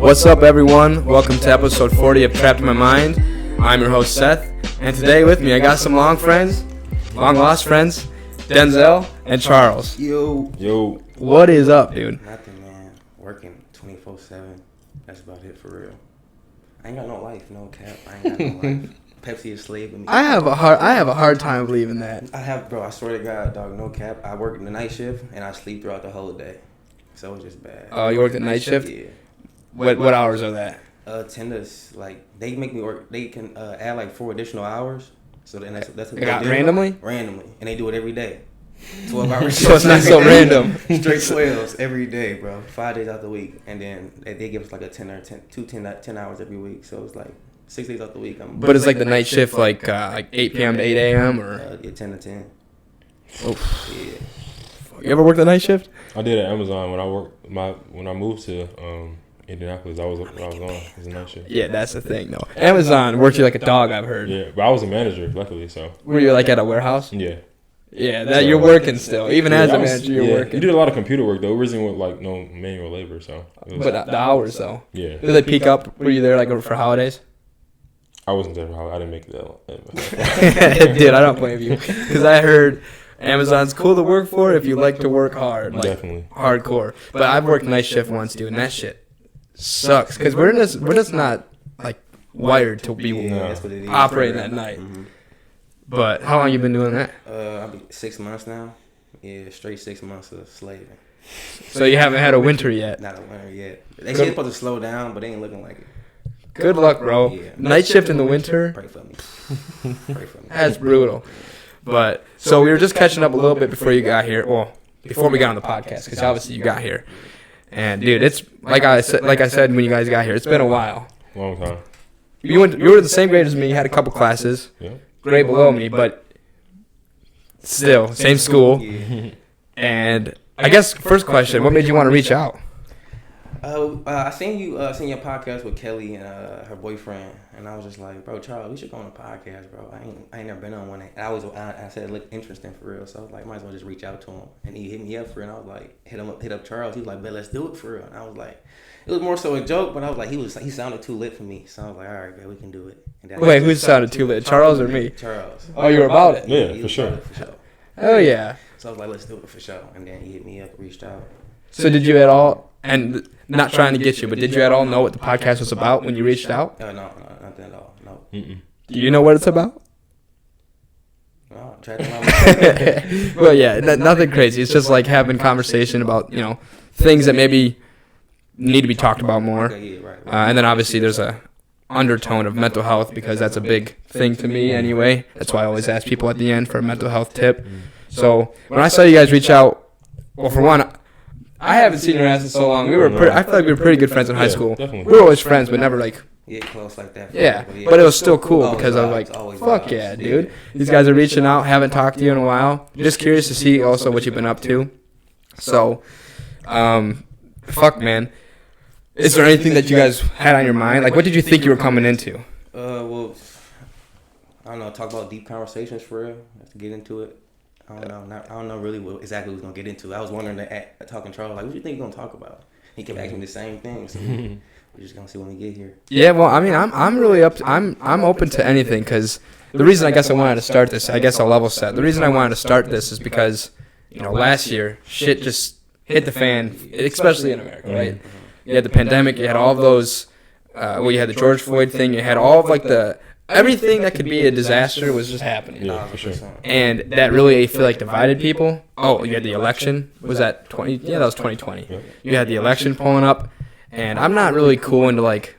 What's up, everyone? Welcome to episode 40 of Trapped in My Mind. I'm your host, Seth, and today with me I got some long lost friends, Denzel and Charles. Yo. What is up, dude? Nothing, man. Working 24/7. That's about it for real. I ain't got no life, no cap. I ain't got no life. Pepsi is slave with me. I have a hard time believing that. Bro. I swear to God, dog, no cap. I work the night shift and I sleep throughout the whole day. So it's just bad. Oh, you work the night shift? Yeah. What hours are that? Tenders, like, they make me work. They can add like 4 additional hours. So then that's what they do. Randomly? Randomly, and they do it every day. 12 hours. So it's not so random. Straight 12s every day, bro. 5 days out the week, and then they give us like a 10 hours every week. So it's like 6 days out the week. But it's like the night shift, like 8 p.m. to 8 a.m. or? Yeah, 10 to 10. Oh. Yeah. You ever work the night shift? I did at Amazon when I moved to Indianapolis. I was on as a night shift. Yeah, that's the thing, though. Amazon works you like a dog, I've heard. Yeah, but I was a manager, luckily. So. Were you like at a warehouse? Yeah. Yeah, that you're working still. Even as a manager, you're working. You did a lot of computer work though. It wasn't with like no manual labor, so. But the hours though. Yeah. Did they peak up? Were you there like for holidays? I wasn't there. I didn't make that. Dude, I don't blame you. Because I heard Amazon's cool to work for if you like to work hard. Like, definitely. Hardcore. But I've worked night shift once, dude, and that shit sucks. Because we're just not like wired to be operating at night. Mm-hmm. But how long you been doing that? I'll be 6 months now. Yeah, straight 6 months of slaving. So you haven't had a winter yet? Not a winter yet. They say it's supposed to slow down, but they ain't looking like it. Good luck, bro. Yeah. Night shift in the winter. Pray for me. Pray for me. That's brutal. But so we were just catching up a little bit before you got here. Well, before we got on the podcast, because obviously you got here. And dude, it's like I said when you guys got here, it's been a while. Long time. You were the same grade as me. You had a couple classes. Yeah. Grade below me, but still same school. Yeah. And I guess first question, what made you want to reach out? I seen your podcast with Kelly and her boyfriend, and I was just like, bro, Charles, we should go on a podcast, bro. I ain't never been on one. And I said it looked interesting for real, so I was like, might as well just reach out to him. And he hit me up for it, and I was like, hit up Charles. He was like, bet let's do it for real. And I was like, it was more so a joke, but I was like, he sounded too lit for me, so I was like, all right, man, we can do it. Wait, who sounded too lit, Charles or me? Charles. Oh, you were about it? Yeah, for sure. Oh yeah. So I was like, let's do it for sure. And then he hit me up, reached out. So did you at all, and not trying to get you, but did you at all know what the podcast was about when you reached out? No, nothing at all. No. Mm-mm. Do you know what it's about? No, try to Well, yeah, nothing crazy. It's just like having conversation about, things that maybe need to be talked about more. Okay, yeah, right. And then obviously there's a undertone of mental health because that's a big thing to me anyway. That's why I always ask people at the end for a mental health tip. So when I saw you guys reach out, well, for one, I haven't seen your ass in so long. I feel like we were pretty good friends in high school. Definitely. We were always friends, but never like. Yeah, close like that. Yeah, but it was still cool because I was like, fuck yeah, dude. These guys are reaching out, haven't talked to you in a while. Just curious to see also what you've been up to. So, fuck, man. Is there anything that you guys had on your mind? Like, what did you think you were coming into? Well, I don't know. Talk about deep conversations for real. Let's get into it. I don't know really what exactly we was gonna get into. I was wondering talking to Charles, like, what do you think you're gonna talk about? He kept asking me the same thing. So we're just gonna see when we get here. Yeah, well, I mean, I'm really I'm open to anything because the reason I guess I wanted to start this, I guess I'll level set. The reason I wanted to start this is because last year shit just hit the fan, especially in America, right? You had the pandemic, you had all of those. You had the George Floyd thing, you had all of like everything that could be a disaster was just happening. Yeah, for sure. And that really, I feel like, divided people. Oh, you had the election. Was that 20? Yeah, that was 2020. Yeah. You had the election pulling up. And I'm not really cool into, like,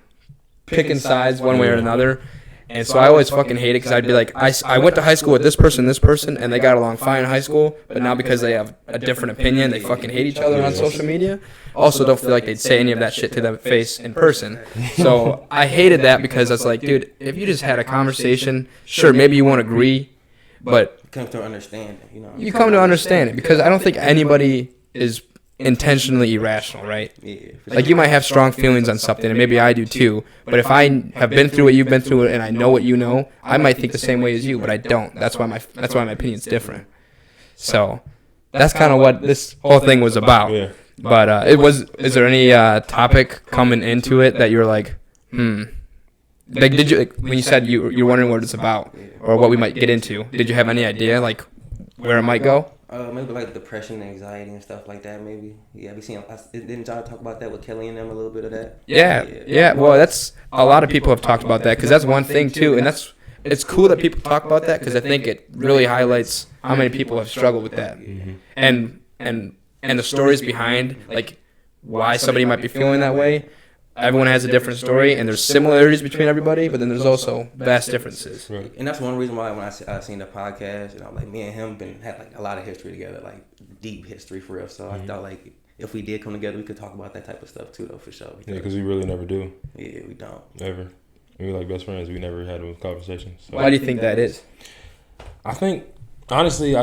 picking sides one way or another. And so I always fucking hate it because I'd be like, I went to high school with this person, and they got along fine in high school. But now because they have a different opinion, they fucking hate each other on social media. Also don't feel like they'd say any of that shit to their face in person. So I hated that because I was like, dude, if you just had a conversation, sure, maybe you won't agree, but Come to understand it, you come to understand it because I don't think anybody is intentionally irrational, right? Yeah. Like, you might have strong feelings on something, and maybe I do too, but if I have been through what you've been through and I know what you know, I might think the same way as you, but I don't. That's why my opinion's different. So that's kind of what this whole thing was about. Yeah. But is there any topic coming into it that you're like, Like, did you when you said you're wondering what it's about or what we might get into? Did you have any idea like where it might go? Maybe like depression, anxiety, and stuff like that. Maybe. Yeah, we seen. Didn't y'all talk about that with Kelly and them a little bit of that? Yeah. Well, that's a lot of people have talked about that because that's one thing too, and it's cool that people talk about that because I think it really highlights how many people have struggled with that, and the stories behind like why somebody might be feeling that way. Everyone has a different story, and there's similarities between everybody, but then there's also vast differences. Right. And that's one reason why when I seen the podcast, like me and him had like a lot of history together, like deep history for real. So I thought like if we did come together, we could talk about that type of stuff too, though, for sure. Yeah, because we really never do. Yeah, we don't. Ever. We like best friends. We never had those conversations. So. Why do you think that is? Honestly,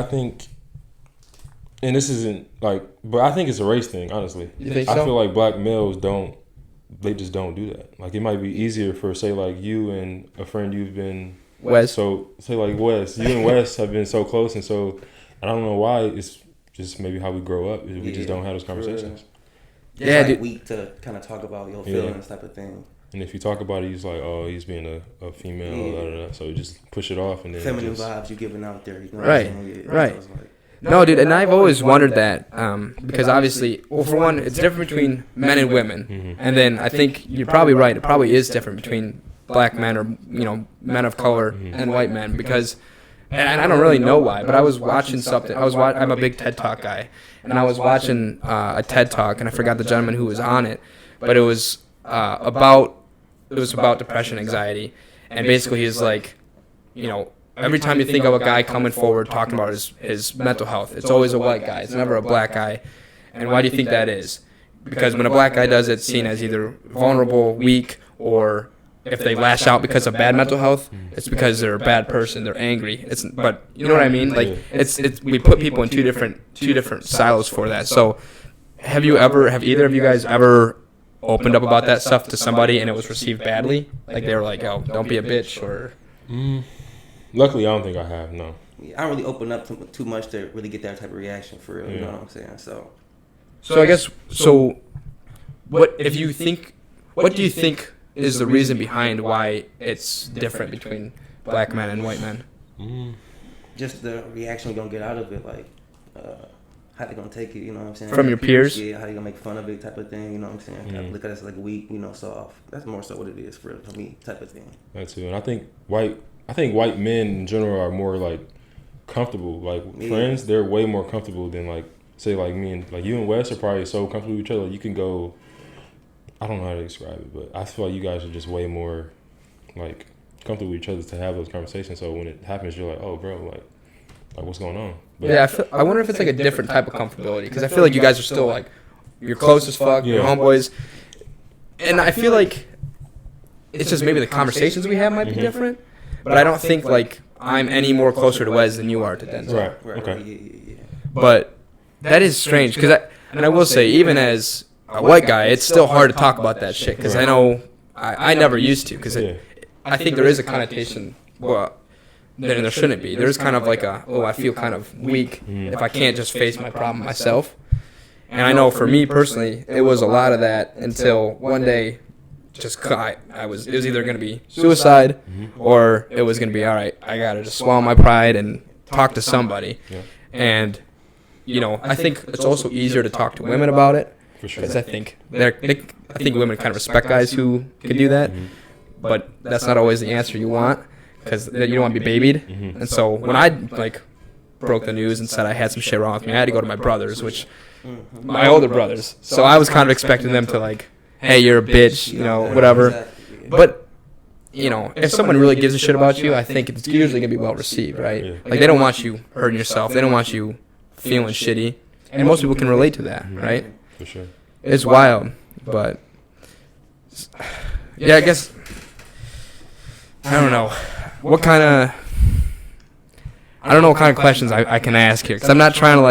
and this isn't like, but I think it's a race thing, honestly. You think so? I feel like black males they just don't do that. Like, it might be easier for, say, like, you and a friend you've been... Wes. So, say, like, Wes. You and Wes have been so close, and so... I don't know why. It's just maybe how we grow up. We just don't have those conversations. Yeah, it's like weak to kind of talk about your feelings type of thing. And if you talk about it, he's like, oh, he's being a female. Blah, blah, blah. So just push it off. And then feminine vibes you giving out there. You know right. Right. So no, dude, and I've always wondered that because obviously, well, for one, it's different between men and women, and then I think you're probably right. It probably is different between black men or men of color and white men because, and I don't really know why, but I was watching something. I'm a big TED Talk guy, and I was watching a TED Talk, and I forgot the gentleman who was on it, but it was about depression, anxiety, and basically he's like, every time you think of a guy coming forward talking about his mental health, it's always a white guy. It's never a black guy. And why do you think that is? Because when a black guy does it, it's seen as either vulnerable, weak, or if they lash out because of bad mental health, it's because they're a bad person, they're angry. But you know what I mean? Like it's we put people in two different silos for that. So have either of you guys ever opened up about that stuff to somebody and it was received badly? Like they were like, "Oh, don't be a bitch," or Luckily, I don't think I have, no. I don't really open up too much to really get that type of reaction for real, you know what I'm saying? So I guess, what do you think is the reason behind why it's different between black men and white men? Just the reaction you're going to get out of it, like how they going to take it, you know what I'm saying? From your peers? Yeah, how they going to make fun of it type of thing, you know what I'm saying? Kind of look at us like weak, soft. That's more so what it is for me type of thing. That too, and I think white men in general are more like comfortable. Like friends, they're way more comfortable than like say like me and like you and Wes are probably so comfortable with each other. You can go. I don't know how to describe it, but I feel like you guys are just way more like comfortable with each other to have those conversations. So when it happens, you're like, oh, bro, like what's going on? But yeah, I wonder if it's like a different type of comfortability because I feel like you guys are still like you're close as fuck, you're homeboys, and I feel like it's just maybe the conversations we have might be different. But I don't think, like, I'm any more closer to Wes than you are to Denzel. Right. Okay. Yeah. But that is strange, because I will say, even as a white guy, it's still hard to talk about that shit, because I know I never used to, because I think there is a connotation, well, there shouldn't be. There's kind of like I feel kind of weak if I can't just face my problem myself. And I know for me personally, it was a lot of that until one day, it was either going to be suicide or it was going to be, all right, I got to just swallow my pride and talk to somebody. Yeah. And, I think it's also easier to talk to women about it. For sure. Because I think women kind of respect guys who can do that. But that's not always the answer you want because you don't want to be babied. And so when I, broke the news and said I had some shit wrong with me, I had to go to my brothers, my older brothers. So I was kind of expecting them to, hey, you're a bitch, whatever. Exactly. But, if someone really gives a shit about you, I think it's usually going to be well received, right? Yeah. Like, they don't want you hurting yourself. They don't want you feeling shitty. And most people can relate to that, right? For sure. It's wild, but, yeah, I guess, I don't know. I don't know what kind of questions I can ask here, because I'm not trying to,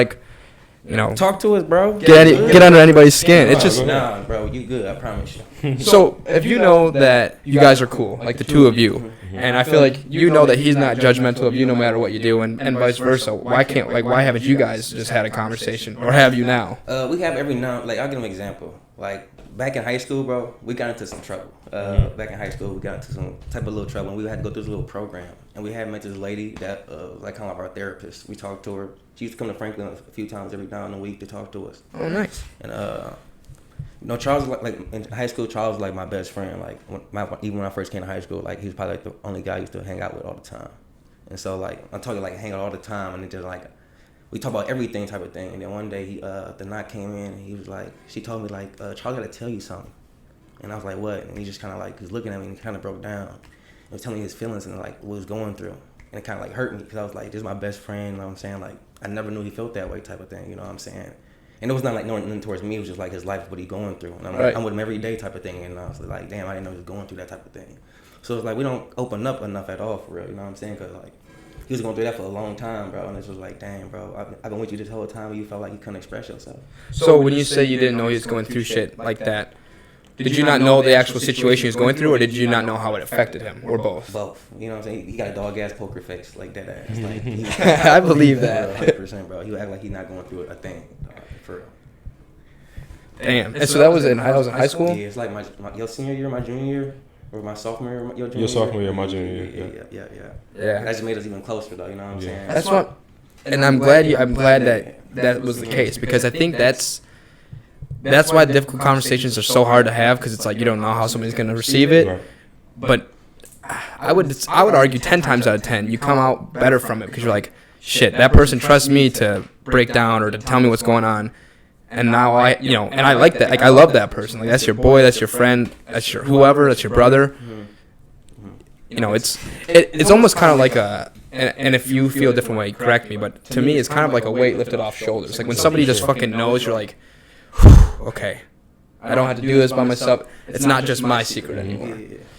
Talk to us, bro. get under anybody's skin. It's just bro, you good. I promise you. So if you know that you guys are cool, like the two of you, and I feel like you know that he's not judgmental of you no matter what you do, and vice versa. Why haven't you guys just had a conversation, or have you now? We have every now. Like I'll give him an example. Like back in high school, bro, we got into some trouble. Back in high school, we got into some type of little trouble, and we had to go through this little program. And we had met this lady that like kind of like our therapist. We talked to her. She used to come to Franklin a few times every now and a week to talk to us. Oh, nice. And Charles, like in high school, Charles was like my best friend. Like even when I first came to high school, like he was probably like the only guy I used to hang out with all the time. And so like I'm talking like hang out all the time, and it just like we talk about everything type of thing. And then one day the night came in, and he was like, she told me like, Charles, got to tell you something. And I was like, what? And he just kind of like, he was looking at me and he kind of broke down. He was telling me his feelings and like what he was going through. And it kind of like hurt me because I was like, this is my best friend, you know what I'm saying? Like, I never knew he felt that way type of thing, you know what I'm saying? And it was not like nothing towards me, it was just like his life, what he going through. And I'm like, I'm with him every day type of thing. And I was like, damn, I didn't know he was going through that type of thing. So it's like, we don't open up enough at all for real, you know what I'm saying? Because like, he was going through that for a long time, bro. And it's just like, damn, bro, I've been with you this whole time and you felt like you couldn't express yourself. So when you say you didn't know he was going through shit like that, did you not know the actual situation he was going through, or did you not know how it affected him, or both? Both. You know what I'm saying? He got a dog-ass poker face, like that ass. Like, I believe that. 100%, bro. He would act like he's not going through a thing, for real. Damn. And so that was in high school? Yeah, it's like your senior year, my junior year, or my sophomore year, your junior year. Your sophomore year, my junior year. Yeah. Yeah. That just made us even closer, though. You know what I'm saying? That's what. And I'm glad that was the case, because I think that's why difficult conversations are so hard to have, because it's like you don't know how somebody's going to receive it. Right. But I would argue 10 times out of 10 you come out better from it, because you're like, shit, that person trusts me to break down or to tell me what's going on, and now and I like that. Like, I love that person. Like, that's your boy, that's your friend, that's your whoever, that's your brother. It's almost kind of like and if you feel a different way, correct me, but to me it's kind of like a weight lifted off shoulders. Like when somebody just fucking knows, you're like, okay, I don't have to do this by myself. It's not just my secret anymore.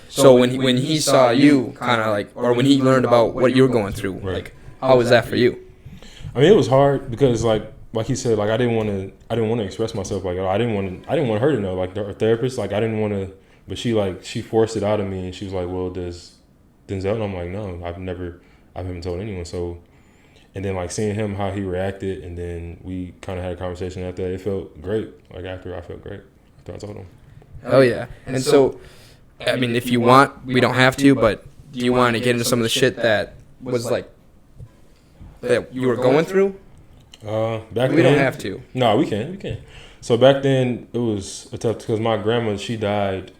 So when he saw you, kind of like, or when he learned about what you were going through, like, how was that for you? I mean, it was hard because like he said, like I didn't want to express myself. Like I didn't want her to know. Like our therapist, like I didn't want to, but she forced it out of me, and she was like, well, does Denzel? And I'm like, no, I haven't told anyone. So. And then, like, seeing him, how he reacted, and then we kind of had a conversation after that. It felt great. Like, after I felt great after I told him. Oh, yeah. And so, I mean, if you want, we don't have to, but do you want to get into some of the shit that was, like, that you were going through? Back then. We don't have to. No, we can. So, back then, it was a tough, because my grandma, she died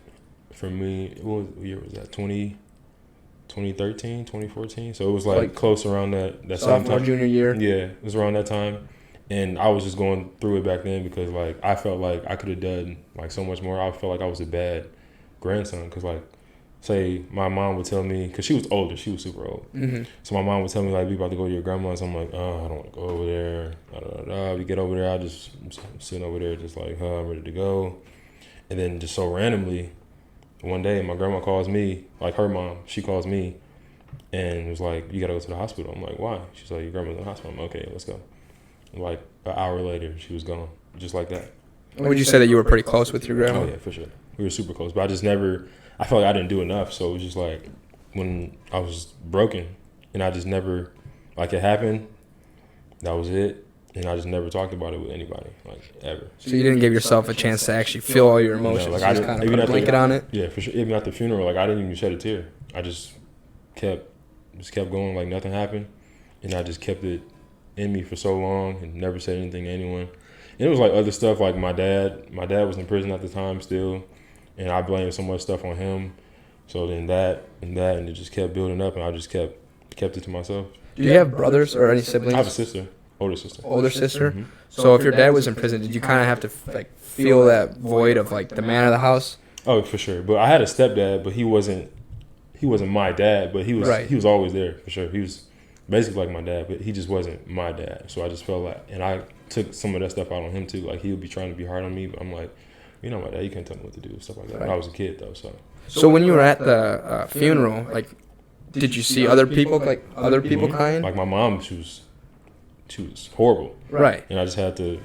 from me. What year was that? 2013, 2014. So it was like close around that same time. Junior year. Yeah, it was around that time. And I was just going through it back then because like I felt like I could have done like so much more. I felt like I was a bad grandson because like say my mom would tell me, because she was older, she was super old. Mm-hmm. So my mom would tell me like, we about to go to your grandma's. I'm like, oh, I don't want to go over there. We get over there, I'm sitting over there just like, I'm ready to go. And then just so randomly, one day, my grandma calls me, like her mom, she calls me and was like, you got to go to the hospital. I'm like, why? She's like, your grandma's in the hospital. I'm like, okay, let's go. And like an hour later, she was gone, just like that. Would you say that you were pretty close with your grandma? Oh, yeah, for sure. We were super close, but I just never, I felt like I didn't do enough. So it was just like when I was broken and I just never, like it happened, that was it. And I just never talked about it with anybody, like, ever. So you didn't give yourself a chance to actually feel all your emotions? No, like you just kind of put a blanket on it? Yeah, for sure. Even at the funeral, like, I didn't even shed a tear. I just kept going like nothing happened. And I just kept it in me for so long and never said anything to anyone. And it was like other stuff, like my dad was in prison at the time still. And I blamed so much stuff on him. So then that, and it just kept building up, and I just kept it to myself. Do you have brothers or any siblings? I have a sister. Older sister. Mm-hmm. So if your dad was in prison, did you kind of have to like feel that void of like the man of the house? Oh, for sure. But I had a stepdad, but he wasn't my dad, but he was always there for sure. He was basically like my dad, but he just wasn't my dad. So I just felt like, and I took some of that stuff out on him too. Like he would be trying to be hard on me, but I'm like, you know, my dad, you can't tell me what to do, stuff like that. Right. But I was a kid though, so. So when you were at the funeral, like, did you see other people crying? Like my mom, she was she was horrible. Right. And I don't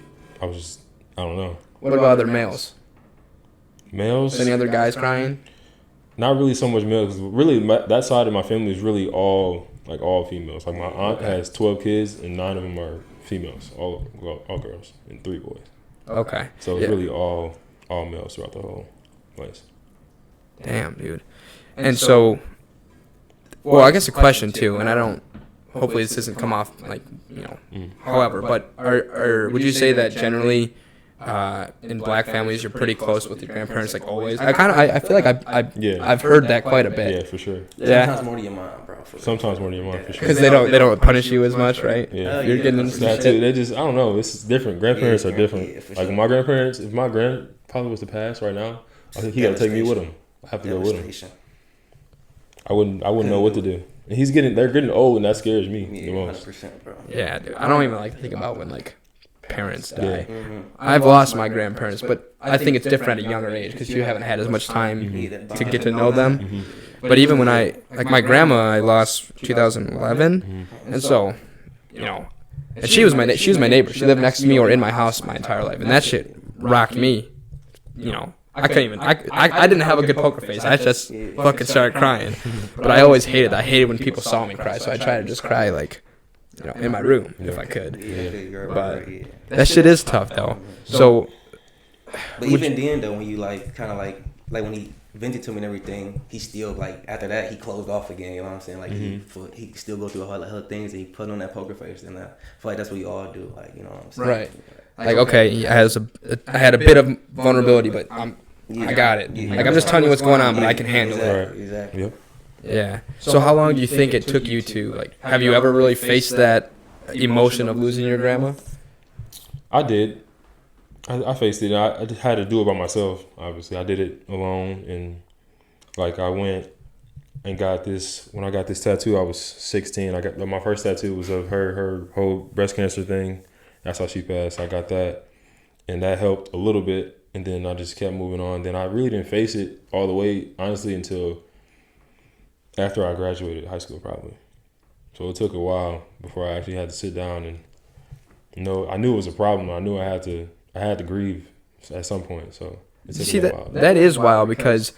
know. What about other males? Males? Any other guys crying? Not really so much males. 'Cause really, that side of my family is really all females. Like my aunt has 12 kids and 9 of them are females, all girls, and 3 boys. Okay. So it's really all males throughout the whole place. Damn, dude. And so, well, I guess a question too, and I don't. Hopefully, this doesn't come off like However, but would you say that generally, in black families, you're pretty close with your grandparents, like always? I feel like I've heard that quite a bit. Yeah, for sure. Yeah. Sometimes more to your mom, bro. Sometimes more than your mom, for sure. Because they don't punish you as much, right? Yeah. You're getting into some That shit. too. They just, I don't know. It's different. Grandparents are different. Yeah, for like sure. my grandparents, if my grandfather was to pass right now, I think he got to take me with him. I have to go with him. Devastation. I wouldn't know what to do. And they're getting old, and that scares me the most. 100%, bro. Yeah, dude. I don't even like to think about when like parents die. Yeah. Mm-hmm. I've lost my grandparents, but I think it's different at a younger age because you haven't had as much time to get to know them. Mm-hmm. But even when my grandma, I lost 2011, Mm-hmm. and so, and she was my neighbor. She lived next to me or in my house my entire life, and that shit rocked me. I couldn't even. I didn't have a good poker face. I just fucking started crying. But I always hated that. I hated when people saw me cry, so I tried to just cry like, in my room if I could. But that shit is tough though. So, but even then though, when you kind of like when he vented to me and everything, he still after that he closed off again. You know what I'm saying? Like he still go through a whole lot of things and he put on that poker face, and I feel like that's what we all do. Like you know what I'm saying? Right. Like okay, I had a bit of vulnerability, but I got it. Like I'm just telling you what's going on, but I can handle it. Exactly. Yep. Yeah. So how long do you think it took you to have you ever really faced that emotion of losing your grandma? I did. I faced it. I just had to do it by myself. Obviously, I did it alone, and I went and got this. When I got this tattoo, I was 16. I got my first tattoo was of her whole breast cancer thing. That's how she passed. I got that, and that helped a little bit. And then I just kept moving on. Then I really didn't face it all the way, honestly, until after I graduated high school, probably. So it took a while before I actually had to sit down and I knew it was a problem. I knew I had to grieve at some point. So it took See a while. that is wild because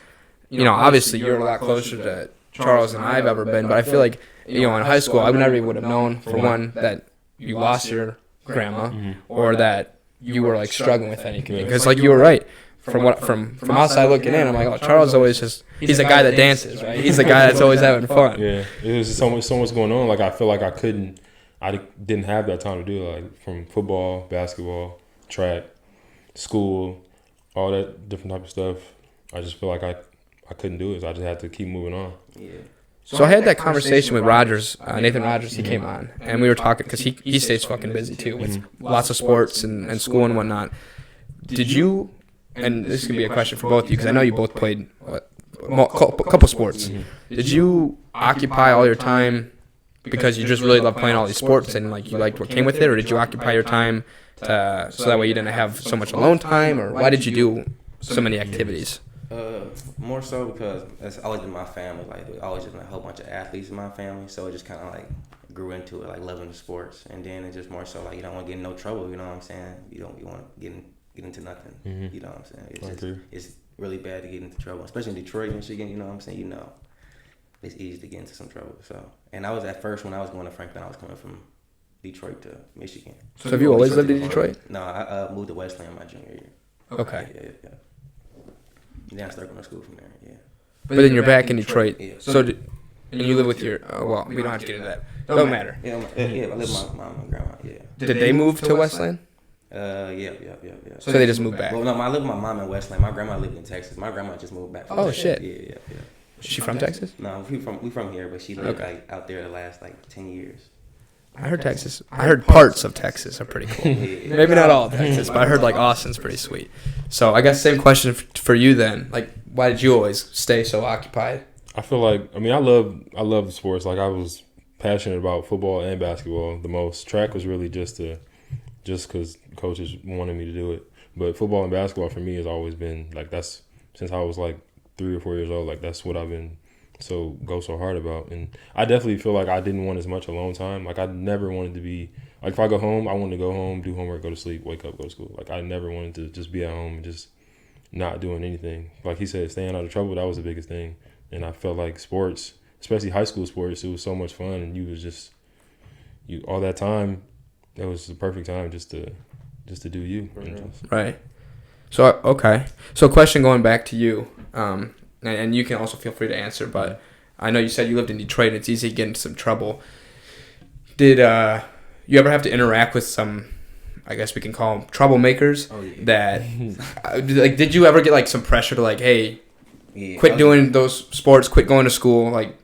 obviously you're a lot closer to Charles than I've ever been, but I feel like in high school I never even would have known, for one, that you lost your grandma or that you were struggling with anything, because you were right. From outside looking in, I'm like, oh, Charles always he's a guy that dances, right? He's a guy that's always having fun. Yeah, it was just so much going on. I feel like I didn't have that time to do it. From football, basketball, track, school, all that different type of stuff. I just feel like I couldn't do it. So I just had to keep moving on. Yeah. So I had that conversation with Rogers, Nathan Rogers. He came on, and we were talking because he stays fucking busy too with lots of sports and school and whatnot. Did you? And this could be a question for both of you because I know you both played a couple sports. Did you occupy all your time because you just really love playing all these sports and you liked what came with it, or did you occupy your time so that way you didn't have so much alone time, or why did you do so many activities? More so because it's always been my family. There's always been a whole bunch of athletes in my family, so it just kind of grew into it, loving the sports. And then it's just more so you don't want to get in no trouble. You know what I'm saying? You want to get into nothing. You know what I'm saying? It's really bad to get into trouble, especially in Detroit, Michigan. You know what I'm saying? It's easy to get into some trouble. So, and I was at first when I was going to Franklin, I was coming from Detroit to Michigan. So have you always lived in Detroit? No, I moved to Westland my junior year. Okay. Yeah. Then I started going to school from there, yeah. But then you're back in Detroit. Yeah. So, and you live with your, well, we don't have to get into that. Don't matter. Yeah, I live with my mom and grandma, yeah. Did they move to Westland? Yeah. So they just moved back? Well, no, I live with my mom in Westland. My grandma lived in Texas. My grandma just moved back. Oh, shit. Yeah. Is she from Texas? No, we from here, but she lived out there the last 10 years. I heard Texas. I heard parts of Texas are pretty cool. Maybe not all of Texas, but I heard Austin's pretty sweet. So I guess same question for you then. Why did you always stay so occupied? I feel I love the sports. I was passionate about football and basketball the most. Track was really just because coaches wanted me to do it. But football and basketball for me has always been that's since I was 3 or 4 years old. That's what I've been go so hard about. And I definitely feel like I didn't want as much alone time. Like I never wanted to be like if I go home, I wanted to go home, do homework, go to sleep, wake up, go to school. Like I never wanted to just be at home and just not doing anything. Like he said, staying out of trouble, that was the biggest thing. And I felt like sports, especially high school sports, it was so much fun, and you all that time. That was the perfect time just to do you. Right. So okay. So question going back to you, and you can also feel free to answer. But I know you said you lived in Detroit, and it's easy to get into some trouble. Did you ever have to interact with some, I guess we can call them troublemakers? Oh, yeah. That like, did you ever get like some pressure to like, hey, quit doing those sports, quit going to school, like?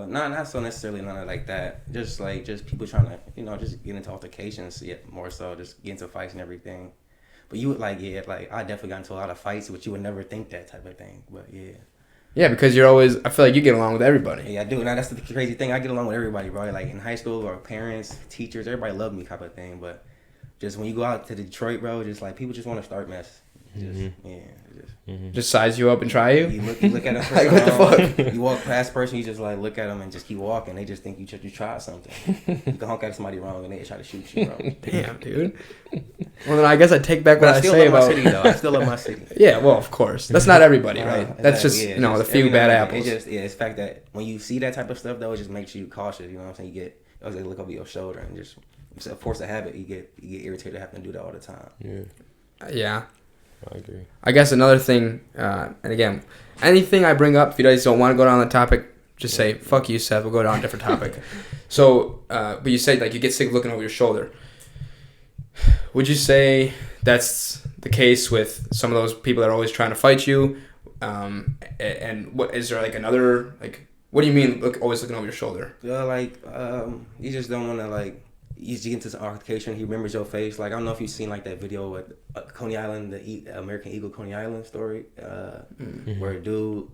Not so necessarily none like that. Just people trying to, just get into altercations. Yeah, more so just get into fights and everything. But you would I definitely got into a lot of fights, but you would never think that type of thing. But yeah. Yeah, because you're always, I feel like you get along with everybody. Yeah, I do. Now that's the crazy thing. I get along with everybody, bro. Like in high school, or parents, teachers, everybody love me type of thing. But just when you go out to Detroit, bro, just like people just want to start mess. Just size you up and try you. You look at a like, what the fuck? You walk past person, you just like look at them and just keep walking. They just think you tried something. You can honk at somebody wrong and they try to shoot you, bro. Damn, dude. Well, then I guess I take back what I say about. My city, though. I still love my city. Yeah, well, of course. That's not everybody, right? That's just the few bad apples. It's the fact that when you see that type of stuff, though, it just makes you cautious. You know what I'm saying? You look over your shoulder and just it's a force of habit. You get irritated having to do that all the time. Yeah. I agree. I guess another thing, and again, anything I bring up, if you guys don't want to go down the topic, just say, fuck you, Seth, we'll go down a different topic. So, but you said, like, you get sick of looking over your shoulder. Would you say that's the case with some of those people that are always trying to fight you? And what is there, like, another, like, what do you mean always looking over your shoulder? You just don't want to, like, you get into some altercation, he remembers your face. Like, I don't know if you've seen, like, that video with Coney Island, the American Eagle Coney Island story, where a dude,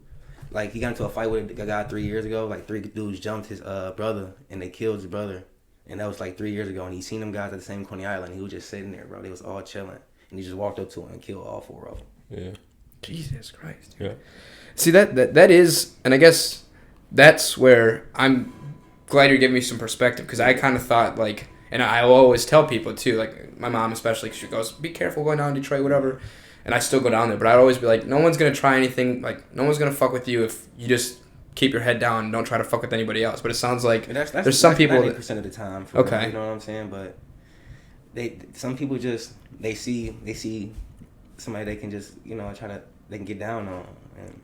like, he got into a fight with a guy 3 years ago. Like, 3 dudes jumped his brother, and they killed his brother. And that was, like, 3 years ago. And he seen them guys at the same Coney Island. He was just sitting there, bro. They was all chilling. And he just walked up to him and killed all 4 of them. Yeah. Jesus Christ. Yeah. See, that is, and I guess that's where I'm glad you're giving me some perspective, because I kind of thought, like, and I will always tell people too, like my mom especially, she goes, be careful going down to Detroit, whatever, and I still go down there, but I'd always be like, no one's going to try anything, like no one's going to fuck with you if you just keep your head down and don't try to fuck with anybody else. But it sounds like there's some people 90% of the time. Okay. You know what I'm saying? But some people just, they see somebody they can just, they can get down on. And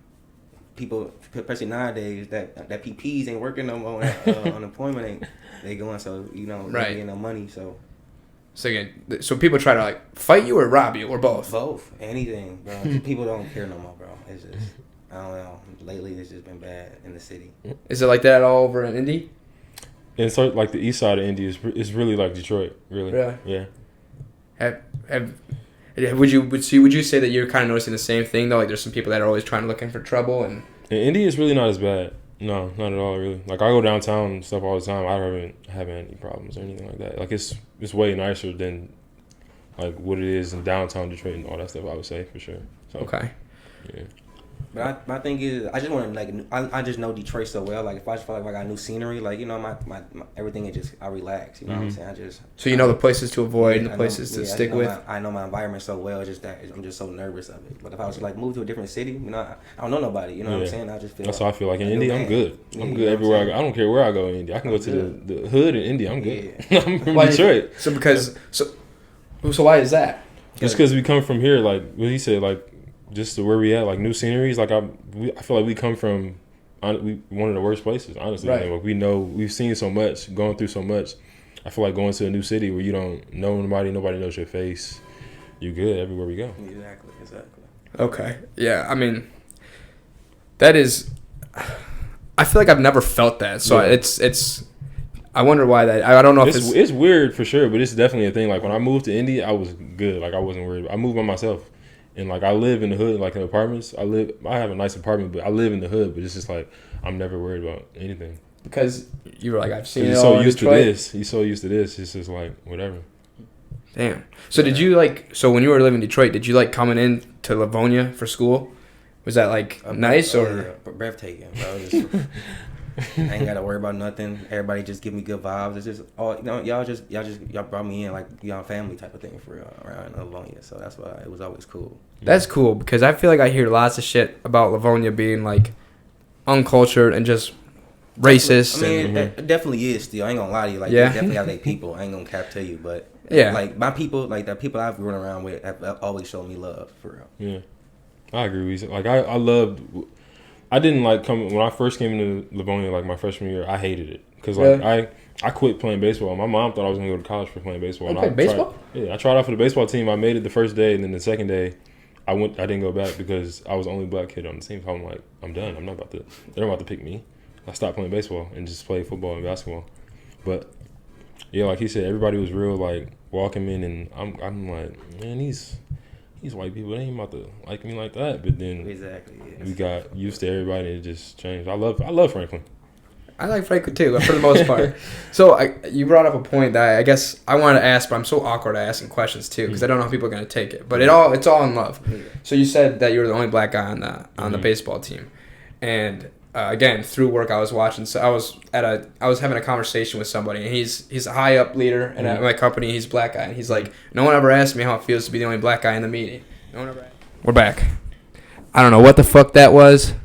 people, especially nowadays, that PPs ain't working no more. Unemployment they going, so they getting no money. So again, so people try to like fight you or rob you or both. Both, anything, bro. People don't care no more, bro. It's just I don't know. Lately, it's just been bad in the city. Is it like that all over in Indy? And so like the east side of Indy is really like Detroit, really. Really? Yeah. Would you say that you're kind of noticing the same thing though? Like there's some people that are always trying to looking for trouble and Indy is really not as bad. No, not at all, really. Like I go downtown and stuff all the time. I haven't had any problems or anything like that. Like it's way nicer than like what it is in downtown Detroit and all that stuff. I would say for sure. So, okay. Yeah. But my thing is, I just want to I just know Detroit so well. Like if I just feel like I got new scenery, like my everything is just I relax. You know what I'm saying? So you know the places to avoid and the places to stick with. I know my environment so well. Just that I'm just so nervous of it. But if I was to like move to a different city, I don't know nobody. You know what I'm saying? I just feel that's how I feel. Like in Indy, I'm good. I'm good everywhere I go. I don't care where I go in Indy. I can go to the hood in Indy. I'm good. Yeah. I'm from Detroit. So why is that? Just because we come from here, like what he said, like. Just to where we at, like new sceneries. Like I feel like we come from one of the worst places, honestly. Right. Like we've seen so much, going through so much. I feel like going to a new city where you don't know nobody knows your face. You're good everywhere we go. Exactly. Okay. Yeah. I mean, that is. I feel like I've never felt that, so it's. I wonder why that. I don't know if it's weird for sure, but it's definitely a thing. Like when I moved to Indy, I was good. Like I wasn't worried. I moved by myself. And, like, I live in the hood, like, in apartments. I have a nice apartment, but I live in the hood. But it's just, like, I'm never worried about anything. Because you were like, I've seen it all so used to this. You're so used to this. It's just, like, whatever. Damn. So did you, like, so when you were living in Detroit, did you, like, coming in to Livonia for school? Was that like nice or? Yeah, breathtaking, bro. Just, I ain't gotta worry about nothing. Everybody just give me good vibes. It's just all y'all brought me in like y'all family type of thing for real around Livonia. So that's why it was always cool. That's cool because I feel like I hear lots of shit about Livonia being like uncultured and just racist. I mean, it definitely is still. I ain't gonna lie to you. Like, they definitely have their people. I ain't gonna cap to you, but like my people, like the people I've grown around with, have always shown me love for real. Yeah, I agree with you. Like I loved. I didn't like come when I first came into Livonia, like my freshman year. I hated it because like I quit playing baseball. My mom thought I was gonna go to college for playing baseball. You played baseball? I tried out for the baseball team. I made it the first day, and then the second day, I didn't go back because I was the only black kid on the team. So I'm like, I'm done. I'm not about to. They're about to pick me. I stopped playing baseball and just played football and basketball. But yeah, like he said, everybody was real like welcoming, and I'm like, man, these white people, they ain't about to like me like that. But then we got used to everybody and it just changed. I love Franklin. I like Franklin too, for the most part. So you brought up a point that I guess I wanted to ask, but I'm so awkward at asking questions too because I don't know how people are gonna take it. But it's all in love. So you said that you were the only black guy on the baseball team, and again through work I was watching. So I was having a conversation with somebody, and he's a high up leader, and at my company he's a black guy, and he's like, no one ever asked me how it feels to be the only black guy in the meeting. No one ever asked. We're back. I don't know what the fuck that was.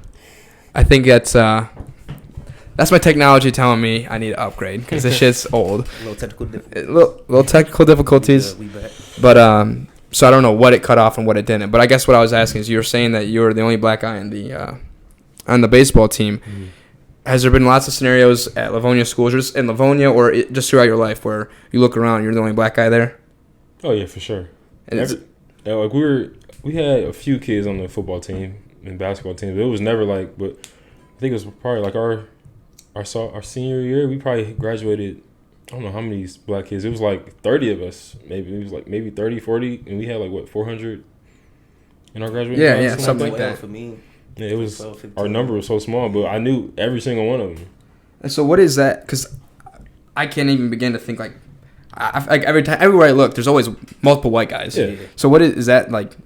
I think that's my technology telling me I need to upgrade because this shit's old. Little technical difficulties. We back. But so I don't know what it cut off and what it didn't. But I guess what I was asking is, you were saying that you were the only black guy on the baseball team. Mm-hmm. Has there been lots of scenarios at Livonia schools, just in Livonia, or just throughout your life, where you look around and you're the only black guy there? Oh yeah, for sure. Like we had a few kids on the football team and basketball team, but it was never like. But I think it was probably like our senior year. We probably graduated. I don't know how many black kids. It was like 30 of us. Maybe it was like 30, 40, and we had like 400 in our graduating class. Yeah, something like that. For me. Yeah, it was our number was so small, but I knew every single one of them. And so, what is that? Because I can't even begin to think like everywhere I look, there's always multiple white guys. Yeah. So, what is that like?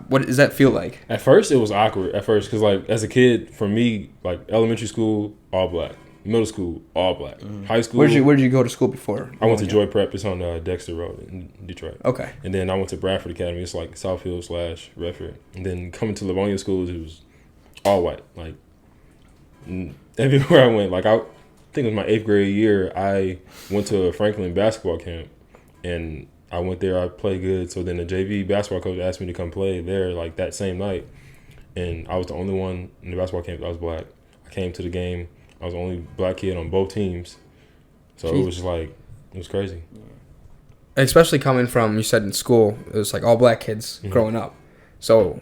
What does that feel like? At first, it was awkward. Because like as a kid, for me, like elementary school, all black. Middle school, all black. Mm-hmm. High school. Where did you go to school before? I went to Joy Prep. It's on Dexter Road in Detroit. Okay. And then I went to Bradford Academy. It's like Southfield / Redford. And then coming to Livonia schools, it was all white. Like everywhere I went, like I think it was my 8th grade year, I went to a Franklin basketball camp, and I went there. I played good. So then the JV basketball coach asked me to come play there like that same night, and I was the only one in the basketball camp that was black. I came to the game. I was the only black kid on both teams. So It was just like, it was crazy. Especially coming from, you said in school, it was like all black kids growing up. So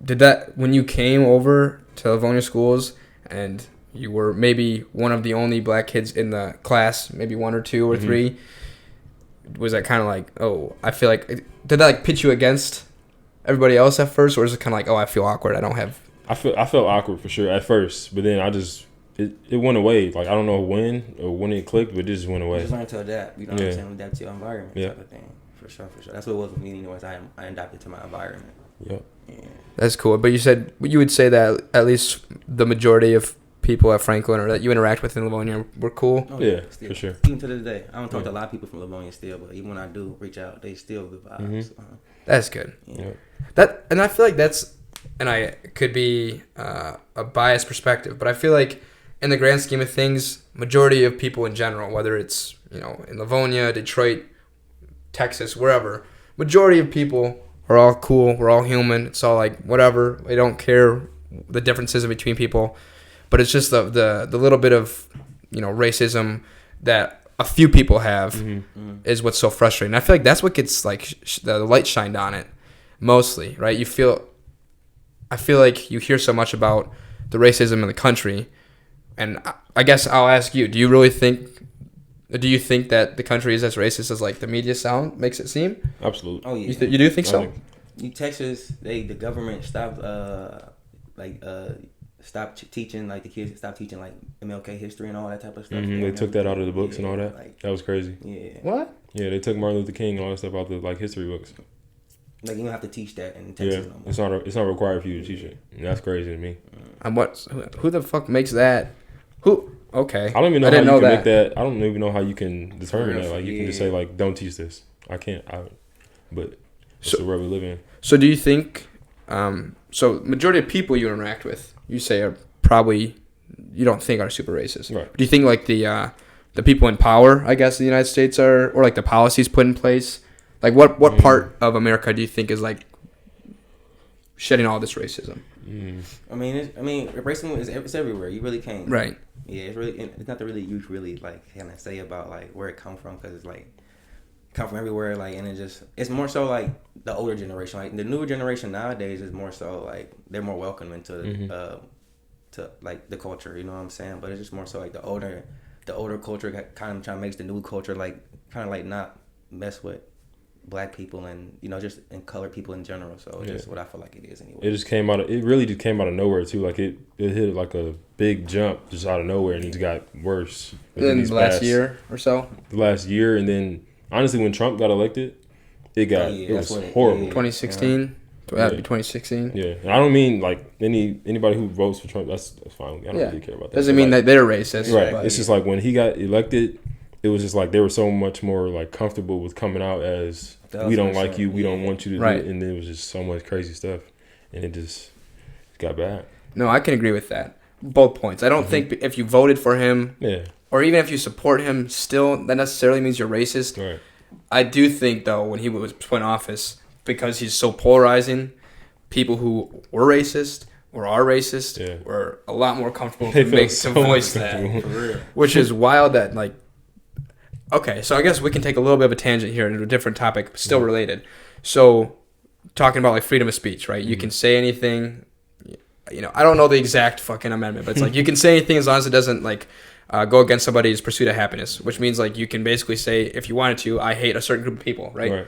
did that, when you came over to Livonia schools and you were maybe one of the only black kids in the class, maybe 1 or 2 or 3, was that kind of like, oh, I feel like, did that like pitch you against everybody else at first? Or is it kind of like, oh, I feel awkward, I felt awkward for sure at first, but then it went away. Like, I don't know when it clicked, but it just went away. Just learn to adapt. You know what I'm saying? Adapt to your environment type of thing. For sure. That's what it was with me. Anyways, I adapted to my environment. Yep. Yeah. That's cool. But you would say that at least the majority of people at Franklin or that you interact with in Livonia were cool? Oh, yeah, for sure. Even to this day. I don't talk to a lot of people from Livonia still, but even when I do reach out, they still good vibes. That's good. Yeah. And I feel like I could be a biased perspective, but I feel like in the grand scheme of things, majority of people in general, whether it's, in Livonia, Detroit, Texas, wherever, majority of people are all cool. We're all human. It's all like whatever. We don't care the differences in between people, but it's just the little bit of racism that a few people have is what's so frustrating. I feel like that's what gets like the light shined on it mostly, right? I feel like you hear so much about the racism in the country. And I guess I'll ask you, do you think that the country is as racist as like the media makes it seem? Absolutely. Oh yeah. You do think so? Texas, the government stopped teaching like the kids stopped teaching like MLK history and all that type of stuff. They took that out of the books and all that. That was crazy. Yeah. What? Yeah, they took Martin Luther King and all that stuff out of the like history books. Like you don't have to teach that in Texas no more. It's not required for you to teach it. And that's crazy to me. Who the fuck makes that? Who? Okay. I don't even know how you can make that. I don't even know how you can determine that. Like you can just say like, don't teach this. I can't. But it's the world we live in. So do you think? So majority of people you interact with, you say are probably you don't think are super racist. Right. Do you think like the people in power, I guess, in the United States are, or like the policies put in place? Like what part of America do you think is like shedding all this racism? I mean, racism it's everywhere. You really can't. Right. Yeah, it's not really you really like kind of say about like where it come from because it's like come from everywhere. Like and it's more so like the older generation. Like the newer generation nowadays is more so like they're more welcome into to like the culture. You know what I'm saying? But it's just more so like the older culture kind of trying to make the new culture like kind of like not mess with black people and just and colored people in general. So that's what I feel like it is anyway. It really just came out of nowhere too. Like it hit like a big jump just out of nowhere and it got worse. In the last year or so? The last year, and then honestly when Trump got elected, it was horrible. 2016? That'd be 2016. Yeah. And I don't mean like anybody who votes for Trump, that's fine. I don't really care about that. Doesn't mean that they're racist. Right. But it's just like when he got elected, it was just like they were so much more like comfortable with coming out as we don't like you, we don't want you to do it, and then it was just so much crazy stuff, and it just got bad. No, I can agree with that. Both points. I don't think if you voted for him, or even if you support him, still that necessarily means you're racist. Right. I do think though when he was put in office, because he's so polarizing, people who were racist or are racist were a lot more comfortable to voice that, For real. which is wild. That like. Okay, so I guess we can take a little bit of a tangent here into a different topic, still related. So, talking about like freedom of speech, right? You can say anything. I don't know the exact fucking amendment, but it's like you can say anything as long as it doesn't like go against somebody's pursuit of happiness, which means like you can basically say if you wanted to, I hate a certain group of people, right?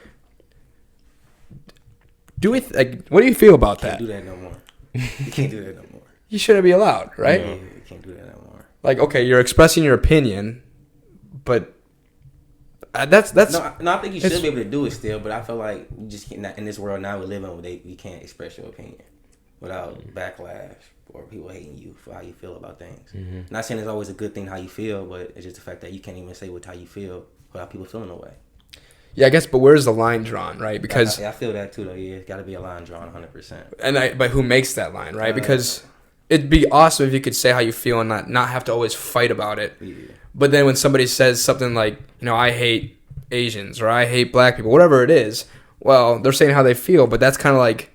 What do you feel about that? You can't do that no more. You can't do that no more. You shouldn't be allowed, right? Yeah, you can't do that no more. Like, okay, you're expressing your opinion, but. That's no. I think you should be able to do it still, but I feel like you just can't, in this world now we live in, where you can't express your opinion without backlash or people hating you for how you feel about things. Not saying it's always a good thing how you feel, but it's just the fact that you can't even say how you feel without people feeling away. Yeah, I guess, but where's the line drawn, right? Because I feel that too, though. Yeah, it's got to be a line drawn, 100%. But who makes that line, right? Because it'd be awesome if you could say how you feel and not have to always fight about it. Yeah. But then when somebody says something like, I hate Asians or I hate black people, whatever it is, well, they're saying how they feel, but that's kind of like,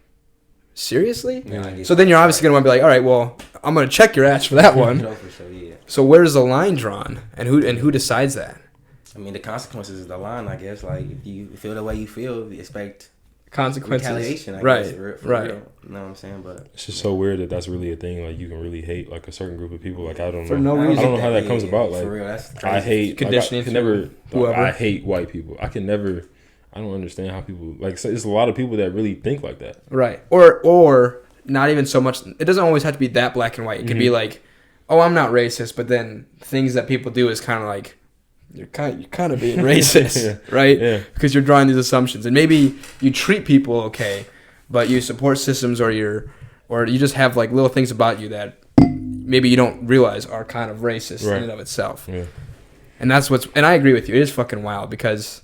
seriously? Yeah, so then you're obviously going to want to be like, all right, well, I'm going to check your ass for that one. For sure, yeah. So where's the line drawn? And who decides that? I mean, the consequences is the line, I guess. Like, if you feel the way you feel, you expect consequences. Retaliation, I guess. For right. Real. You know what I'm saying? But it's just so weird that that's really a thing. Like, you can really hate, like, a certain group of people. Like, I don't know. For no reason. I don't know how that comes about. Like, for real, that's crazy. I hate... Conditioning. Like, I can never... Whoever. I hate white people. I can never... I don't understand how people... Like, it's a lot of people that really think like that. Right. Or not even so much... It doesn't always have to be that black and white. It could be like, oh, I'm not racist, but then things that people do is kind of like... You're kind of being racist, right? Yeah. Because you're drawing these assumptions, and maybe you treat people okay, but you support systems, or you just have like little things about you that maybe you don't realize are kind of racist in and of itself. Yeah. And that's and I agree with you. It is fucking wild because